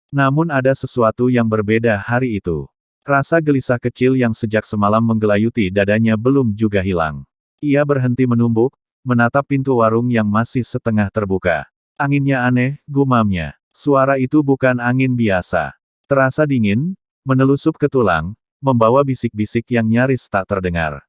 Namun ada sesuatu yang berbeda hari itu. Rasa gelisah kecil yang sejak semalam menggelayuti dadanya belum juga hilang. Ia berhenti menumbuk, menatap pintu warung yang masih setengah terbuka. Anginnya aneh, gumamnya. Suara itu bukan angin biasa. Terasa dingin, menelusup ke tulang, membawa bisik-bisik yang nyaris tak terdengar.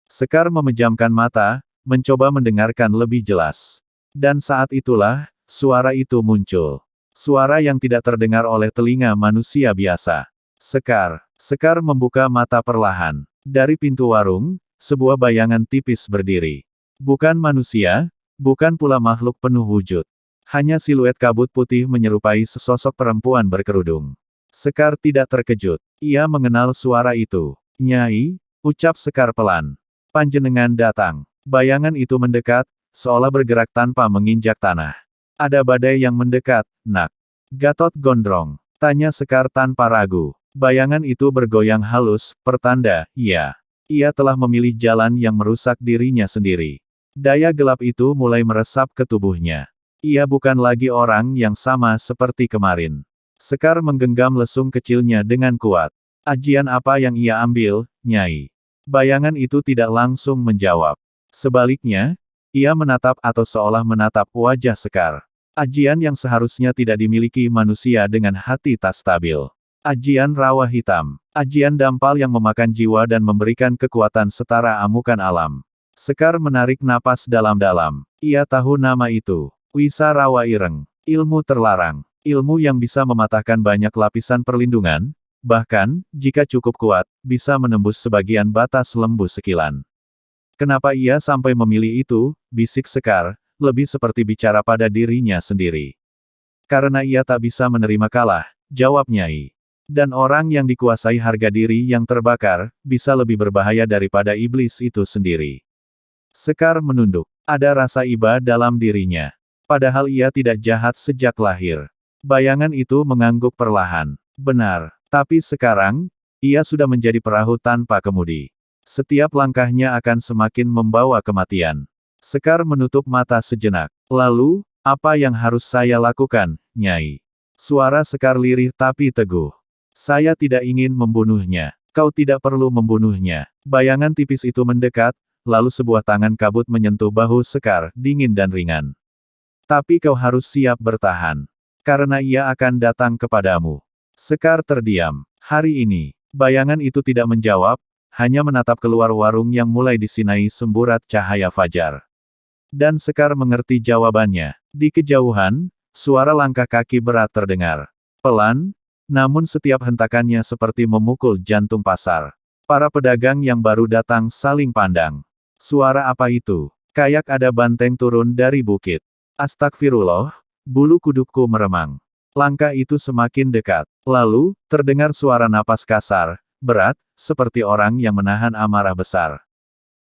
Sekar memejamkan mata, mencoba mendengarkan lebih jelas. Dan saat itulah, suara itu muncul. Suara yang tidak terdengar oleh telinga manusia biasa. Sekar membuka mata perlahan. Dari pintu warung, sebuah bayangan tipis berdiri. Bukan manusia, bukan pula makhluk penuh wujud. Hanya siluet kabut putih menyerupai sesosok perempuan berkerudung. Sekar tidak terkejut. Ia mengenal suara itu. Nyai, ucap Sekar pelan. Panjenengan datang. Bayangan itu mendekat, seolah bergerak tanpa menginjak tanah. Ada badai yang mendekat, nak. Gatot gondrong. Tanya Sekar tanpa ragu. Bayangan itu bergoyang halus, pertanda, iya. Ia telah memilih jalan yang merusak dirinya sendiri. Daya gelap itu mulai meresap ke tubuhnya. Ia bukan lagi orang yang sama seperti kemarin. Sekar menggenggam lesung kecilnya dengan kuat. Ajian apa yang ia ambil, Nyai? Bayangan itu tidak langsung menjawab. Sebaliknya, ia menatap atau seolah menatap wajah Sekar. Ajian yang seharusnya tidak dimiliki manusia dengan hati tak stabil. Ajian rawa hitam. Ajian dampal yang memakan jiwa dan memberikan kekuatan setara amukan alam. Sekar menarik napas dalam-dalam. Ia tahu nama itu. Wisa Rawa Ireng. Ilmu terlarang. Ilmu yang bisa mematahkan banyak lapisan perlindungan, bahkan, jika cukup kuat, bisa menembus sebagian batas lembu sekilan. Kenapa ia sampai memilih itu, bisik Sekar, lebih seperti bicara pada dirinya sendiri. Karena ia tak bisa menerima kalah, jawab Nyai. Dan orang yang dikuasai harga diri yang terbakar, bisa lebih berbahaya daripada iblis itu sendiri. Sekar menunduk. Ada rasa iba dalam dirinya. Padahal ia tidak jahat sejak lahir. Bayangan itu mengangguk perlahan. Benar. Tapi sekarang, ia sudah menjadi perahu tanpa kemudi. Setiap langkahnya akan semakin membawa kematian. Sekar menutup mata sejenak. Lalu, apa yang harus saya lakukan, Nyai? Suara Sekar lirih tapi teguh. Saya tidak ingin membunuhnya. Kau tidak perlu membunuhnya. Bayangan tipis itu mendekat, lalu sebuah tangan kabut menyentuh bahu Sekar, dingin dan ringan. Tapi kau harus siap bertahan. Karena ia akan datang kepadamu. Sekar terdiam. Hari ini, bayangan itu tidak menjawab, hanya menatap keluar warung yang mulai disinai semburat cahaya fajar. Dan Sekar mengerti jawabannya. Di kejauhan, suara langkah kaki berat terdengar. Pelan, namun setiap hentakannya seperti memukul jantung pasar. Para pedagang yang baru datang saling pandang. Suara apa itu? Kayak ada banteng turun dari bukit. Astagfirullah, bulu kudukku meremang. Langkah itu semakin dekat. Lalu, terdengar suara napas kasar, berat, seperti orang yang menahan amarah besar.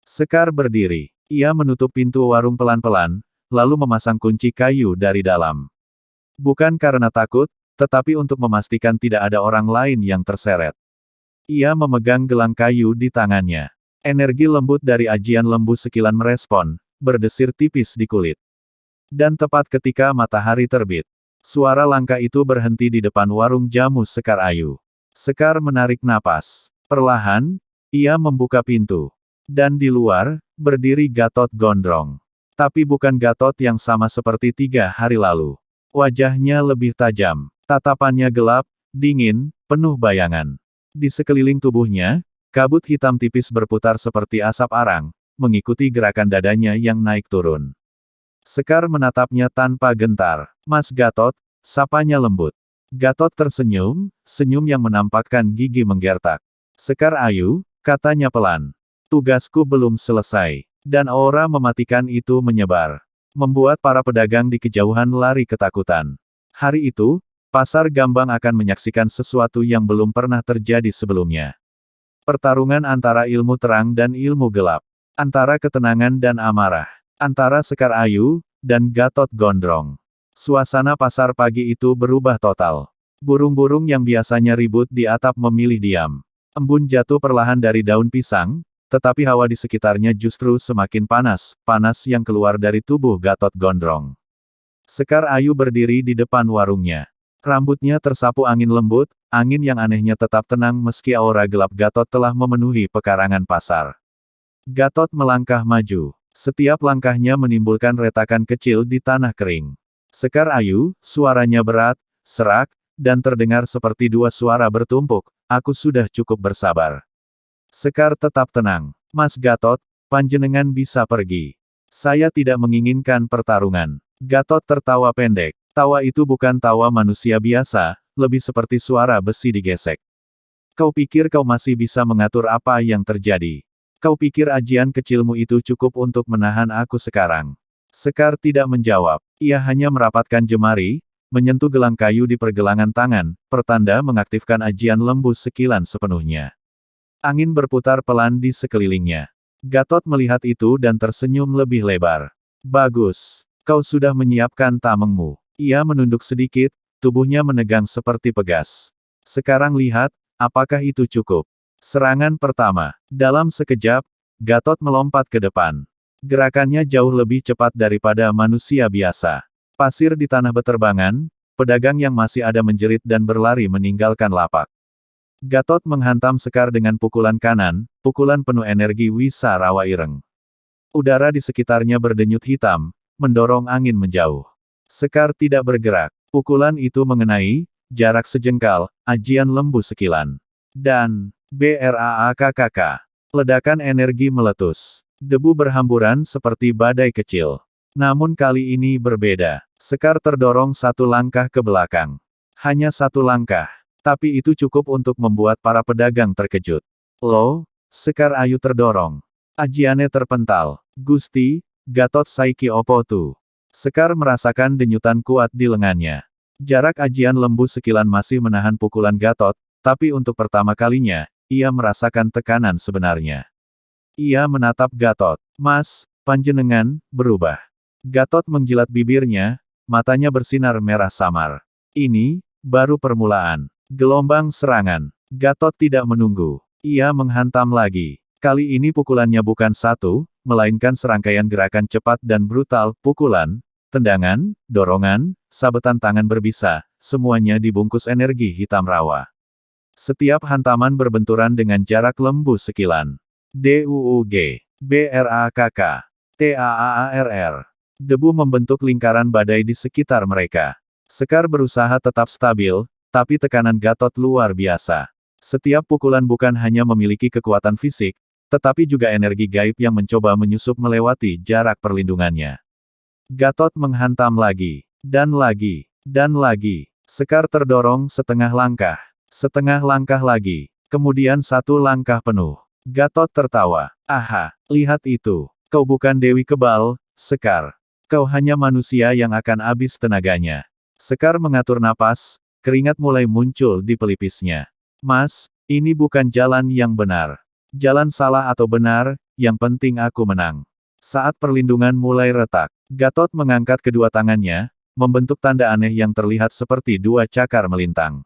Sekar berdiri. Ia menutup pintu warung pelan-pelan, lalu memasang kunci kayu dari dalam. Bukan karena takut, tetapi untuk memastikan tidak ada orang lain yang terseret. Ia memegang gelang kayu di tangannya. Energi lembut dari ajian lembu sekilan merespon, berdesir tipis di kulit. Dan tepat ketika matahari terbit, suara langkah itu berhenti di depan warung jamu Sekar Ayu. Sekar menarik napas. Perlahan, ia membuka pintu. Dan di luar, berdiri Gatot Gondrong. Tapi bukan Gatot yang sama seperti 3 hari lalu. Wajahnya lebih tajam. Tatapannya gelap, dingin, penuh bayangan. Di sekeliling tubuhnya, kabut hitam tipis berputar seperti asap arang, mengikuti gerakan dadanya yang naik turun. Sekar menatapnya tanpa gentar. Mas Gatot, sapanya lembut. Gatot tersenyum, senyum yang menampakkan gigi menggertak. Sekar Ayu, katanya pelan. Tugasku belum selesai. Dan aura mematikan itu menyebar. Membuat para pedagang di kejauhan lari ketakutan. Hari itu, pasar Gambang akan menyaksikan sesuatu yang belum pernah terjadi sebelumnya. Pertarungan antara ilmu terang dan ilmu gelap. Antara ketenangan dan amarah. Antara Sekar Ayu, dan Gatot Gondrong. Suasana pasar pagi itu berubah total. Burung-burung yang biasanya ribut di atap memilih diam. Embun jatuh perlahan dari daun pisang, tetapi hawa di sekitarnya justru semakin panas, panas yang keluar dari tubuh Gatot Gondrong. Sekar Ayu berdiri di depan warungnya. Rambutnya tersapu angin lembut, angin yang anehnya tetap tenang meski aura gelap Gatot telah memenuhi pekarangan pasar. Gatot melangkah maju. Setiap langkahnya menimbulkan retakan kecil di tanah kering. Sekar Ayu, suaranya berat, serak, dan terdengar seperti dua suara bertumpuk, aku sudah cukup bersabar. Sekar tetap tenang. Mas Gatot, panjenengan bisa pergi. Saya tidak menginginkan pertarungan. Gatot tertawa pendek. Tawa itu bukan tawa manusia biasa, lebih seperti suara besi digesek. Kau pikir kau masih bisa mengatur apa yang terjadi? Kau pikir ajian kecilmu itu cukup untuk menahan aku sekarang? Sekar tidak menjawab. Ia hanya merapatkan jemari, menyentuh gelang kayu di pergelangan tangan, pertanda mengaktifkan ajian lembu sekilan sepenuhnya. Angin berputar pelan di sekelilingnya. Gatot melihat itu dan tersenyum lebih lebar. Bagus. Kau sudah menyiapkan tamengmu. Ia menunduk sedikit, tubuhnya menegang seperti pegas. Sekarang lihat, apakah itu cukup? Serangan pertama. Dalam sekejap, Gatot melompat ke depan. Gerakannya jauh lebih cepat daripada manusia biasa. Pasir di tanah beterbangan, pedagang yang masih ada menjerit dan berlari meninggalkan lapak. Gatot menghantam Sekar dengan pukulan kanan, pukulan penuh energi Wisa Rawa Ireng. Udara di sekitarnya berdenyut hitam, mendorong angin menjauh. Sekar tidak bergerak. Pukulan itu mengenai jarak sejengkal, ajian lembu sekilan. Dan BRAAKKK. Ledakan energi meletus. Debu berhamburan seperti badai kecil. Namun kali ini berbeda. Sekar terdorong satu langkah ke belakang. Hanya satu langkah. Tapi itu cukup untuk membuat para pedagang terkejut. Loh, Sekar Ayu terdorong. Ajiannya terpental. Gusti, Gatot Saiki Opo tu. Sekar merasakan denyutan kuat di lengannya. Jarak ajian lembu sekilan masih menahan pukulan Gatot, tapi untuk pertama kalinya, ia merasakan tekanan sebenarnya. Ia menatap Gatot. Mas, panjenengan, berubah. Gatot menjilat bibirnya, matanya bersinar merah samar. Ini, baru permulaan. Gelombang serangan. Gatot tidak menunggu. Ia menghantam lagi. Kali ini pukulannya bukan satu, melainkan serangkaian gerakan cepat dan brutal, pukulan, tendangan, dorongan, sabetan tangan berbisa, semuanya dibungkus energi hitam rawa. Setiap hantaman berbenturan dengan jarak lembu sekilan. DUUG. BRAKK. TAAARR. Debu membentuk lingkaran badai di sekitar mereka. Sekar berusaha tetap stabil, tapi tekanan Gatot luar biasa. Setiap pukulan bukan hanya memiliki kekuatan fisik, tetapi juga energi gaib yang mencoba menyusup melewati jarak perlindungannya. Gatot menghantam lagi. Dan lagi. Dan lagi. Sekar terdorong setengah langkah. Setengah langkah lagi. Kemudian satu langkah penuh. Gatot tertawa. Aha, lihat itu. Kau bukan Dewi Kebal, Sekar. Kau hanya manusia yang akan habis tenaganya. Sekar mengatur napas, keringat mulai muncul di pelipisnya. Mas, ini bukan jalan yang benar. Jalan salah atau benar, yang penting aku menang. Saat perlindungan mulai retak, Gatot mengangkat kedua tangannya, membentuk tanda aneh yang terlihat seperti dua cakar melintang.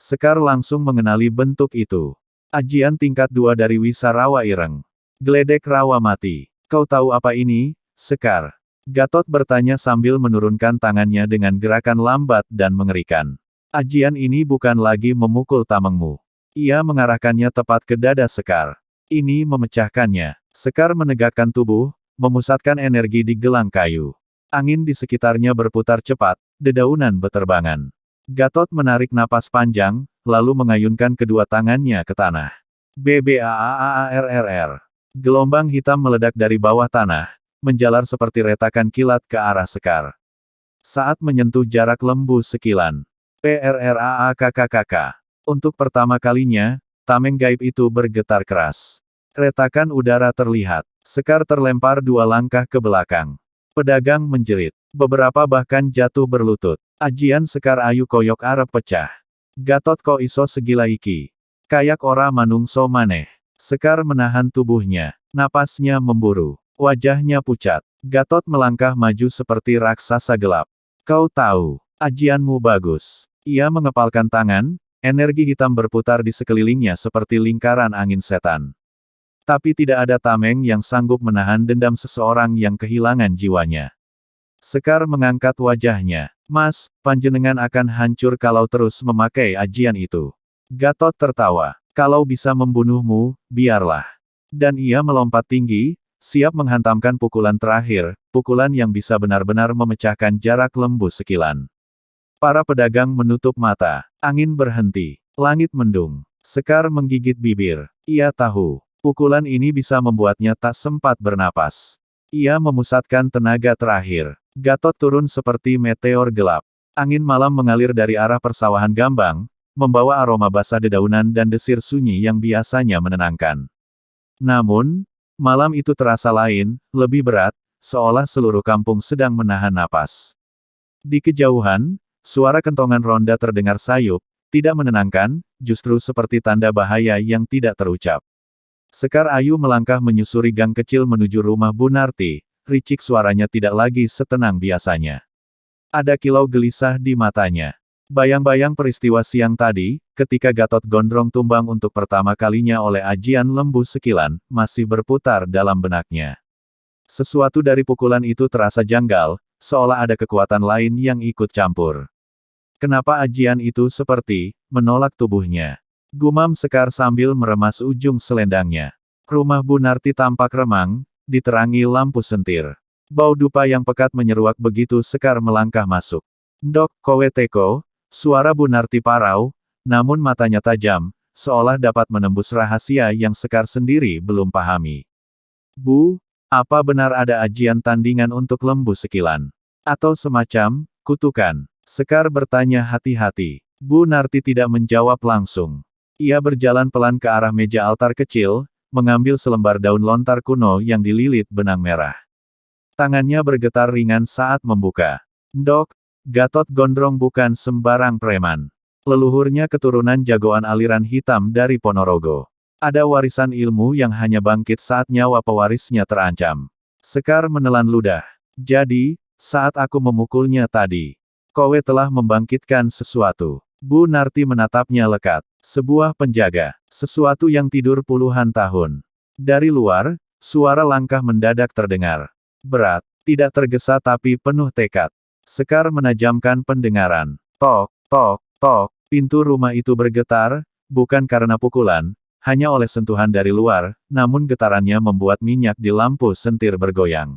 Sekar langsung mengenali bentuk itu. Ajian tingkat 2 dari Wisa Rawa Ireng. Geledek rawa mati. Kau tahu apa ini, Sekar? Gatot bertanya sambil menurunkan tangannya dengan gerakan lambat dan mengerikan. Ajian ini bukan lagi memukul tamengmu. Ia mengarahkannya tepat ke dada Sekar. Ini memecahkannya. Sekar menegakkan tubuh, memusatkan energi di gelang kayu. Angin di sekitarnya berputar cepat, dedaunan beterbangan. Gatot menarik napas panjang, lalu mengayunkan kedua tangannya ke tanah. BBAAARRR. Gelombang hitam meledak dari bawah tanah, menjalar seperti retakan kilat ke arah Sekar. Saat menyentuh jarak lembu sekilan. PRRAAKKKK. Untuk pertama kalinya, tameng gaib itu bergetar keras. Retakan udara terlihat. Sekar terlempar 2 langkah ke belakang. Pedagang menjerit. Beberapa bahkan jatuh berlutut. Ajian Sekar ayu koyok arep pecah. Gatot ko iso segila iki. Kayak ora manungso maneh. Sekar menahan tubuhnya. Napasnya memburu. Wajahnya pucat. Gatot melangkah maju seperti raksasa gelap. Kau tahu, ajianmu bagus. Ia mengepalkan tangan, energi hitam berputar di sekelilingnya seperti lingkaran angin setan. Tapi tidak ada tameng yang sanggup menahan dendam seseorang yang kehilangan jiwanya. Sekar mengangkat wajahnya. Mas, panjenengan akan hancur kalau terus memakai ajian itu. Gatot tertawa. Kalau bisa membunuhmu, biarlah. Dan ia melompat tinggi, siap menghantamkan pukulan terakhir, pukulan yang bisa benar-benar memecahkan jarak lembu sekilan. Para pedagang menutup mata. Angin berhenti. Langit mendung. Sekar menggigit bibir. Ia tahu, pukulan ini bisa membuatnya tak sempat bernapas. Ia memusatkan tenaga terakhir. Gatot turun seperti meteor gelap. Angin malam mengalir dari arah persawahan gambang, membawa aroma basah dedaunan dan desir sunyi yang biasanya menenangkan. Namun, malam itu terasa lain, lebih berat, seolah seluruh kampung sedang menahan napas. Di kejauhan, suara kentongan ronda terdengar sayup, tidak menenangkan, justru seperti tanda bahaya yang tidak terucap. Sekar ayu melangkah menyusuri gang kecil menuju rumah Bu Narti, ricik suaranya tidak lagi setenang biasanya. Ada kilau gelisah di matanya. Bayang-bayang peristiwa siang tadi, ketika Gatot Gondrong tumbang untuk pertama kalinya oleh ajian lembu sekilan, masih berputar dalam benaknya. Sesuatu dari pukulan itu terasa janggal, seolah ada kekuatan lain yang ikut campur. Kenapa ajian itu seperti menolak tubuhnya? Gumam Sekar sambil meremas ujung selendangnya. Rumah Bu Narti tampak remang, diterangi lampu sentir. Bau dupa yang pekat menyeruak begitu Sekar melangkah masuk. Ndok, kowe teko, suara Bu Narti parau, namun matanya tajam, seolah dapat menembus rahasia yang Sekar sendiri belum pahami. Bu, apa benar ada ajian tandingan untuk lembu sekilan? Atau semacam kutukan? Sekar bertanya hati-hati. Bu Narti tidak menjawab langsung. Ia berjalan pelan ke arah meja altar kecil, mengambil selembar daun lontar kuno yang dililit benang merah. Tangannya bergetar ringan saat membuka. Ndok, Gatot Gondrong bukan sembarang preman. Leluhurnya keturunan jagoan aliran hitam dari Ponorogo. Ada warisan ilmu yang hanya bangkit saat nyawa pewarisnya terancam. Sekar menelan ludah. Jadi, saat aku memukulnya tadi, kowe telah membangkitkan sesuatu. Bu Narti menatapnya lekat. Sebuah penjaga. Sesuatu yang tidur puluhan tahun. Dari luar, suara langkah mendadak terdengar. Berat, tidak tergesa tapi penuh tekad. Sekar menajamkan pendengaran. Tok, tok, tok. Pintu rumah itu bergetar, bukan karena pukulan, hanya oleh sentuhan dari luar, namun getarannya membuat minyak di lampu sentir bergoyang.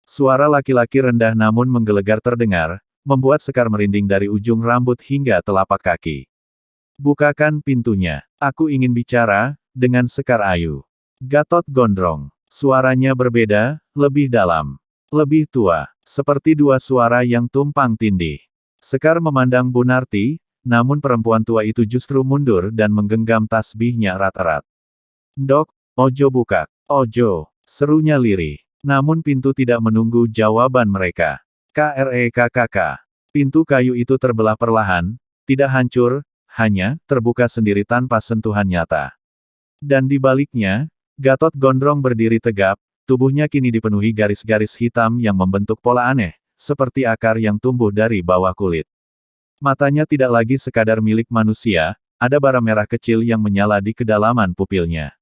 Suara laki-laki rendah namun menggelegar terdengar, membuat Sekar merinding dari ujung rambut hingga telapak kaki. Bukakan pintunya. Aku ingin bicara dengan Sekar Ayu. Gatot Gondrong. Suaranya berbeda, lebih dalam. Lebih tua. Seperti dua suara yang tumpang tindih. Sekar memandang Bu Narti, namun perempuan tua itu justru mundur dan menggenggam tasbihnya erat-erat. Ndok, ojo buka. Ojo. Serunya lirih. Namun pintu tidak menunggu jawaban mereka. KREKKK. Pintu kayu itu terbelah perlahan, tidak hancur, hanya terbuka sendiri tanpa sentuhan nyata. Dan di baliknya, Gatot Gondrong berdiri tegap, tubuhnya kini dipenuhi garis-garis hitam yang membentuk pola aneh, seperti akar yang tumbuh dari bawah kulit. Matanya tidak lagi sekadar milik manusia, ada bara merah kecil yang menyala di kedalaman pupilnya.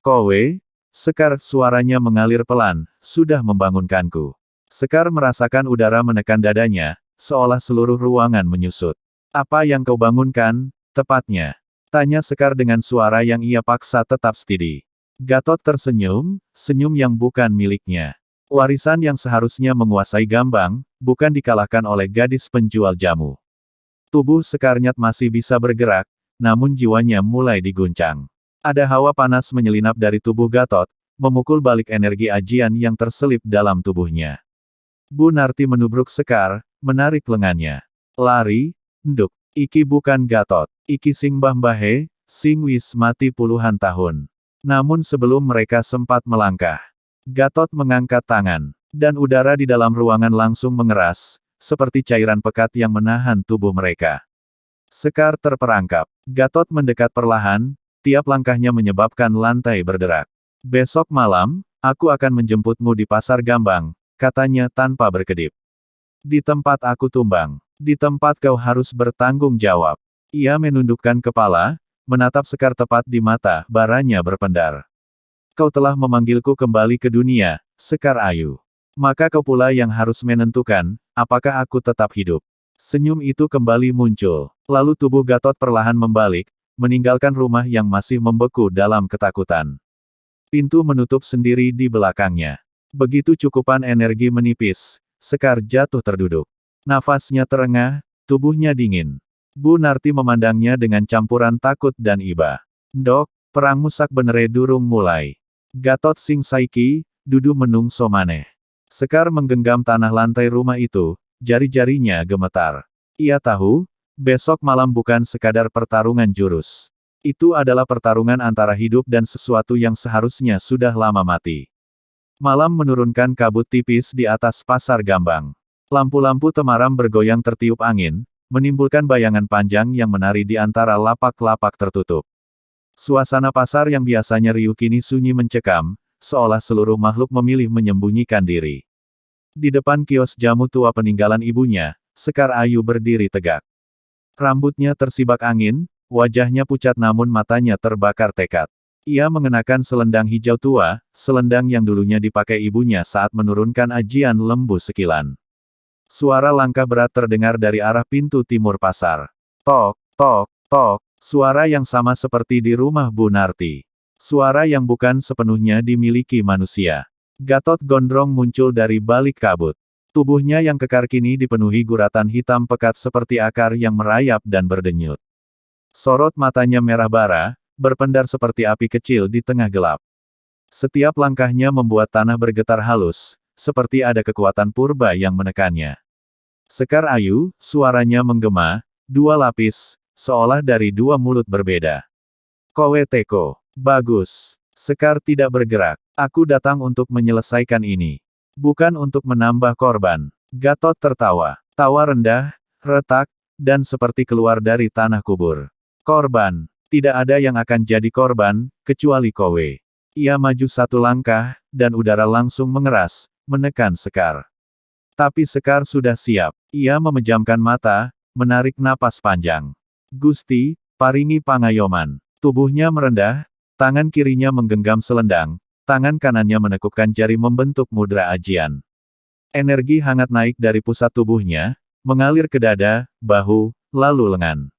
Kowe, Sekar, suaranya mengalir pelan, sudah membangunkanku. Sekar merasakan udara menekan dadanya, seolah seluruh ruangan menyusut. Apa yang kau bangunkan, tepatnya? Tanya Sekar dengan suara yang ia paksa tetap steady. Gatot tersenyum, senyum yang bukan miliknya. Warisan yang seharusnya menguasai Gambang, bukan dikalahkan oleh gadis penjual jamu. Tubuh Sekarnyat masih bisa bergerak, namun jiwanya mulai diguncang. Ada hawa panas menyelinap dari tubuh Gatot, memukul balik energi ajian yang terselip dalam tubuhnya. Bu Narti menubruk Sekar, menarik lengannya. Lari, nduk, iki bukan Gatot, iki Sing Mbah Mbahe, Sing wis mati puluhan tahun. Namun sebelum mereka sempat melangkah, Gatot mengangkat tangan, dan udara di dalam ruangan langsung mengeras, seperti cairan pekat yang menahan tubuh mereka. Sekar terperangkap. Gatot mendekat perlahan, tiap langkahnya menyebabkan lantai berderak. Besok malam, aku akan menjemputmu di Pasar Gambang, katanya tanpa berkedip. Di tempat aku tumbang, di tempat kau harus bertanggung jawab. Ia menundukkan kepala, menatap Sekar tepat di mata, baranya berpendar. Kau telah memanggilku kembali ke dunia, Sekar Ayu. Maka kau pula yang harus menentukan, apakah aku tetap hidup. Senyum itu kembali muncul. Lalu tubuh Gatot perlahan membalik, meninggalkan rumah yang masih membeku dalam ketakutan. Pintu menutup sendiri di belakangnya. Begitu cukupan energi menipis, Sekar jatuh terduduk. Nafasnya terengah, tubuhnya dingin. Bu Narti memandangnya dengan campuran takut dan iba. Dok, perang musak benere durung mulai. Gatot sing saiki, dudu menung somaneh. Sekar menggenggam tanah lantai rumah itu, jari-jarinya gemetar. Ia tahu, besok malam bukan sekadar pertarungan jurus. Itu adalah pertarungan antara hidup dan sesuatu yang seharusnya sudah lama mati. Malam menurunkan kabut tipis di atas Pasar Gambang. Lampu-lampu temaram bergoyang tertiup angin, menimbulkan bayangan panjang yang menari di antara lapak-lapak tertutup. Suasana pasar yang biasanya riuh kini sunyi mencekam, seolah seluruh makhluk memilih menyembunyikan diri. Di depan kios jamu tua peninggalan ibunya, Sekar Ayu berdiri tegak. Rambutnya tersibak angin, wajahnya pucat namun matanya terbakar tekad. Ia mengenakan selendang hijau tua, selendang yang dulunya dipakai ibunya saat menurunkan ajian lembu sekilan. Suara langkah berat terdengar dari arah pintu timur pasar. Tok, tok, tok. Suara yang sama seperti di rumah Bu Narti. Suara yang bukan sepenuhnya dimiliki manusia. Gatot Gondrong muncul dari balik kabut. Tubuhnya yang kekar kini dipenuhi guratan hitam pekat seperti akar yang merayap dan berdenyut. Sorot matanya merah bara, berpendar seperti api kecil di tengah gelap. Setiap langkahnya membuat tanah bergetar halus, seperti ada kekuatan purba yang menekannya. Sekar Ayu, suaranya menggema, dua lapis, seolah dari dua mulut berbeda. Kowe teko. Bagus. Sekar tidak bergerak. Aku datang untuk menyelesaikan ini. Bukan untuk menambah korban. Gatot tertawa. Tawa rendah, retak, dan seperti keluar dari tanah kubur. Korban. Tidak ada yang akan jadi korban, kecuali kowe. Ia maju satu langkah, dan udara langsung mengeras, menekan Sekar. Tapi Sekar sudah siap. Ia memejamkan mata, menarik napas panjang. Gusti, paringi pangayoman. Tubuhnya merendah, tangan kirinya menggenggam selendang, tangan kanannya menekukkan jari membentuk mudra ajian. Energi hangat naik dari pusat tubuhnya, mengalir ke dada, bahu, lalu lengan.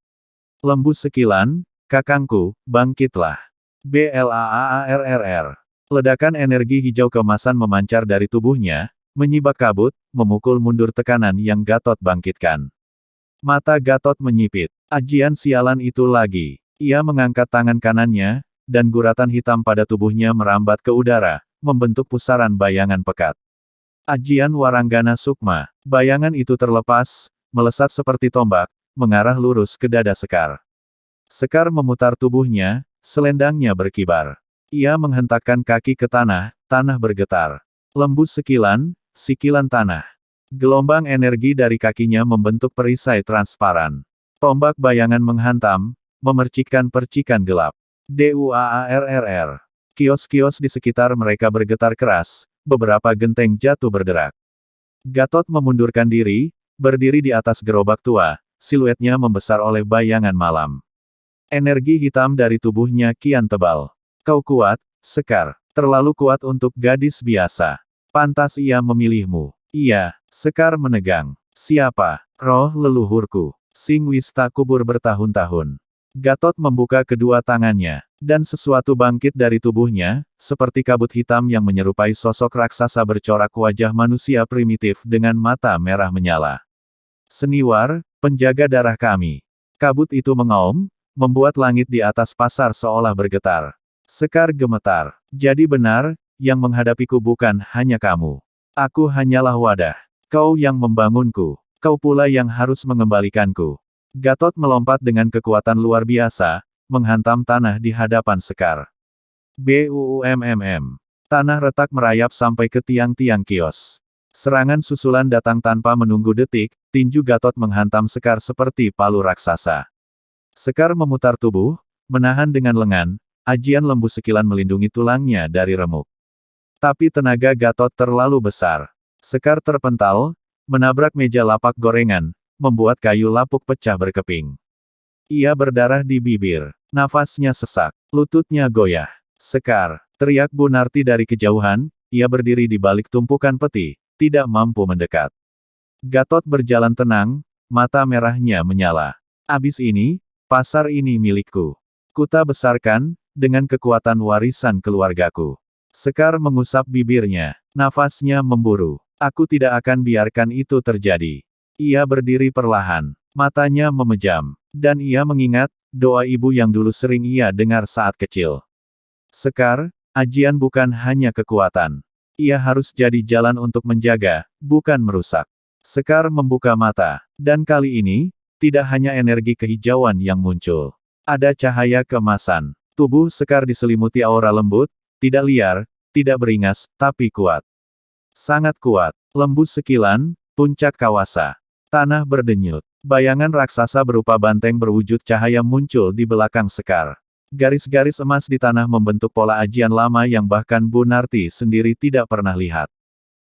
Lembu sekilan, kakangku, bangkitlah. BLAARRR. Ledakan energi hijau keemasan memancar dari tubuhnya, menyibak kabut, memukul mundur tekanan yang Gatot bangkitkan. Mata Gatot menyipit. Ajian sialan itu lagi. Ia mengangkat tangan kanannya, dan guratan hitam pada tubuhnya merambat ke udara, membentuk pusaran bayangan pekat. Ajian Waranggana Sukma. Bayangan itu terlepas, melesat seperti tombak, mengarah lurus ke dada Sekar. Sekar memutar tubuhnya, selendangnya berkibar. Ia menghentakkan kaki ke tanah, tanah bergetar. Lembu sekilan, sikilan tanah. Gelombang energi dari kakinya membentuk perisai transparan. Tombak bayangan menghantam, memercikkan percikan gelap. DUAARRR. Kios-kios di sekitar mereka bergetar keras, beberapa genteng jatuh berderak. Gatot memundurkan diri, berdiri di atas gerobak tua, siluetnya membesar oleh bayangan malam. Energi hitam dari tubuhnya kian tebal. Kau kuat, Sekar. Terlalu kuat untuk gadis biasa. Pantas ia memilihmu. Iya, Sekar menegang. Siapa? Roh leluhurku. Sing wis tak kubur bertahun-tahun. Gatot membuka kedua tangannya. Dan sesuatu bangkit dari tubuhnya, seperti kabut hitam yang menyerupai sosok raksasa bercorak wajah manusia primitif dengan mata merah menyala. Seniwar, penjaga darah kami. Kabut itu mengaum, membuat langit di atas pasar seolah bergetar. Sekar gemetar. Jadi benar, yang menghadapiku bukan hanya kamu. Aku hanyalah wadah. Kau yang membangunku. Kau pula yang harus mengembalikanku. Gatot melompat dengan kekuatan luar biasa, menghantam tanah di hadapan Sekar. BUMMM. Tanah retak merayap sampai ke tiang-tiang kios. Serangan susulan datang tanpa menunggu detik, tinju Gatot menghantam Sekar seperti palu raksasa. Sekar memutar tubuh, menahan dengan lengan, ajian lembu sekilan melindungi tulangnya dari remuk. Tapi tenaga Gatot terlalu besar. Sekar terpental, menabrak meja lapak gorengan, membuat kayu lapuk pecah berkeping. Ia berdarah di bibir, nafasnya sesak, lututnya goyah. Sekar, teriak Bu Narti dari kejauhan, ia berdiri di balik tumpukan peti, tidak mampu mendekat. Gatot berjalan tenang, mata merahnya menyala. Abis ini, pasar ini milikku. Kuta besarkan, dengan kekuatan warisan keluargaku. Sekar mengusap bibirnya, nafasnya memburu. Aku tidak akan biarkan itu terjadi. Ia berdiri perlahan, matanya memejam. Dan ia mengingat, doa ibu yang dulu sering ia dengar saat kecil. Sekar, ajian bukan hanya kekuatan. Ia harus jadi jalan untuk menjaga, bukan merusak. Sekar membuka mata, dan kali ini, tidak hanya energi kehijauan yang muncul. Ada cahaya keemasan. Tubuh Sekar diselimuti aura lembut, tidak liar, tidak beringas, tapi kuat. Sangat kuat. Lembu sekilan, puncak kawasa. Tanah berdenyut. Bayangan raksasa berupa banteng berwujud cahaya muncul di belakang Sekar. Garis-garis emas di tanah membentuk pola ajian lama yang bahkan Bu Narti sendiri tidak pernah lihat.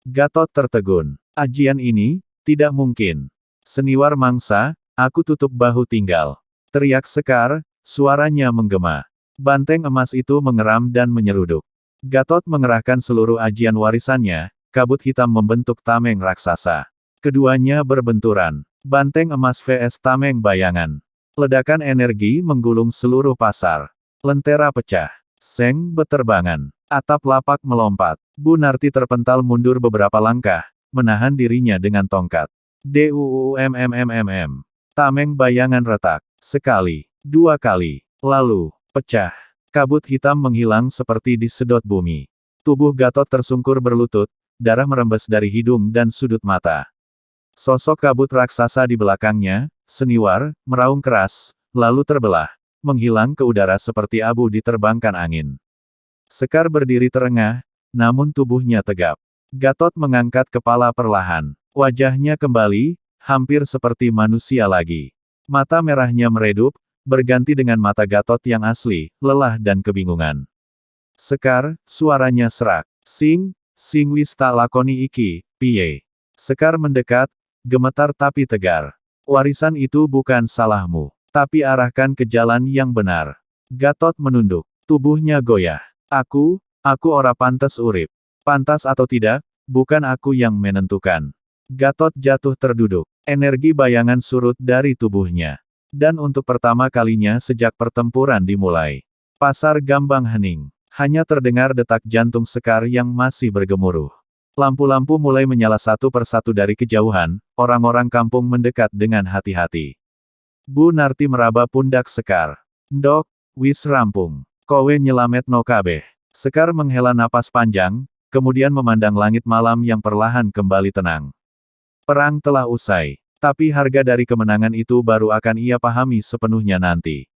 Gatot tertegun. Ajian ini, tidak mungkin. Seniwar mangsa, aku tutup bahu tinggal. Teriak Sekar, suaranya menggema. Banteng emas itu mengeram dan menyeruduk. Gatot mengerahkan seluruh ajian warisannya, kabut hitam membentuk tameng raksasa. Keduanya berbenturan. Banteng emas vs tameng bayangan. Ledakan energi menggulung seluruh pasar. Lentera pecah. Seng beterbangan. Atap lapak melompat. Bu Narti terpental mundur beberapa langkah, menahan dirinya dengan tongkat. DUUMMMMM. Tameng bayangan retak. Sekali. Dua kali. Lalu, pecah. Kabut hitam menghilang seperti disedot bumi. Tubuh Gatot tersungkur berlutut, darah merembes dari hidung dan sudut mata. Sosok kabut raksasa di belakangnya, Seniwar, meraung keras, lalu terbelah, menghilang ke udara seperti abu diterbangkan angin. Sekar berdiri terengah, namun tubuhnya tegap. Gatot mengangkat kepala perlahan. Wajahnya kembali, hampir seperti manusia lagi. Mata merahnya meredup, berganti dengan mata Gatot yang asli, lelah dan kebingungan. Sekar, suaranya serak. Sing wis tak lakoni iki, piye. Sekar mendekat, gemetar tapi tegar. Warisan itu bukan salahmu, tapi arahkan ke jalan yang benar. Gatot menunduk, tubuhnya goyah. Aku ora pantas urip. Pantas atau tidak, bukan aku yang menentukan. Gatot jatuh terduduk, energi bayangan surut dari tubuhnya. Dan untuk pertama kalinya sejak pertempuran dimulai, pasar Gambang hening. Hanya terdengar detak jantung Sekar yang masih bergemuruh. Lampu-lampu mulai menyala satu persatu dari kejauhan, orang-orang kampung mendekat dengan hati-hati. Bu Narti meraba pundak Sekar. Ndok, wis rampung. Kowe nyelamet no kabeh. Sekar menghela napas panjang, kemudian memandang langit malam yang perlahan kembali tenang. Perang telah usai, tapi harga dari kemenangan itu baru akan ia pahami sepenuhnya nanti.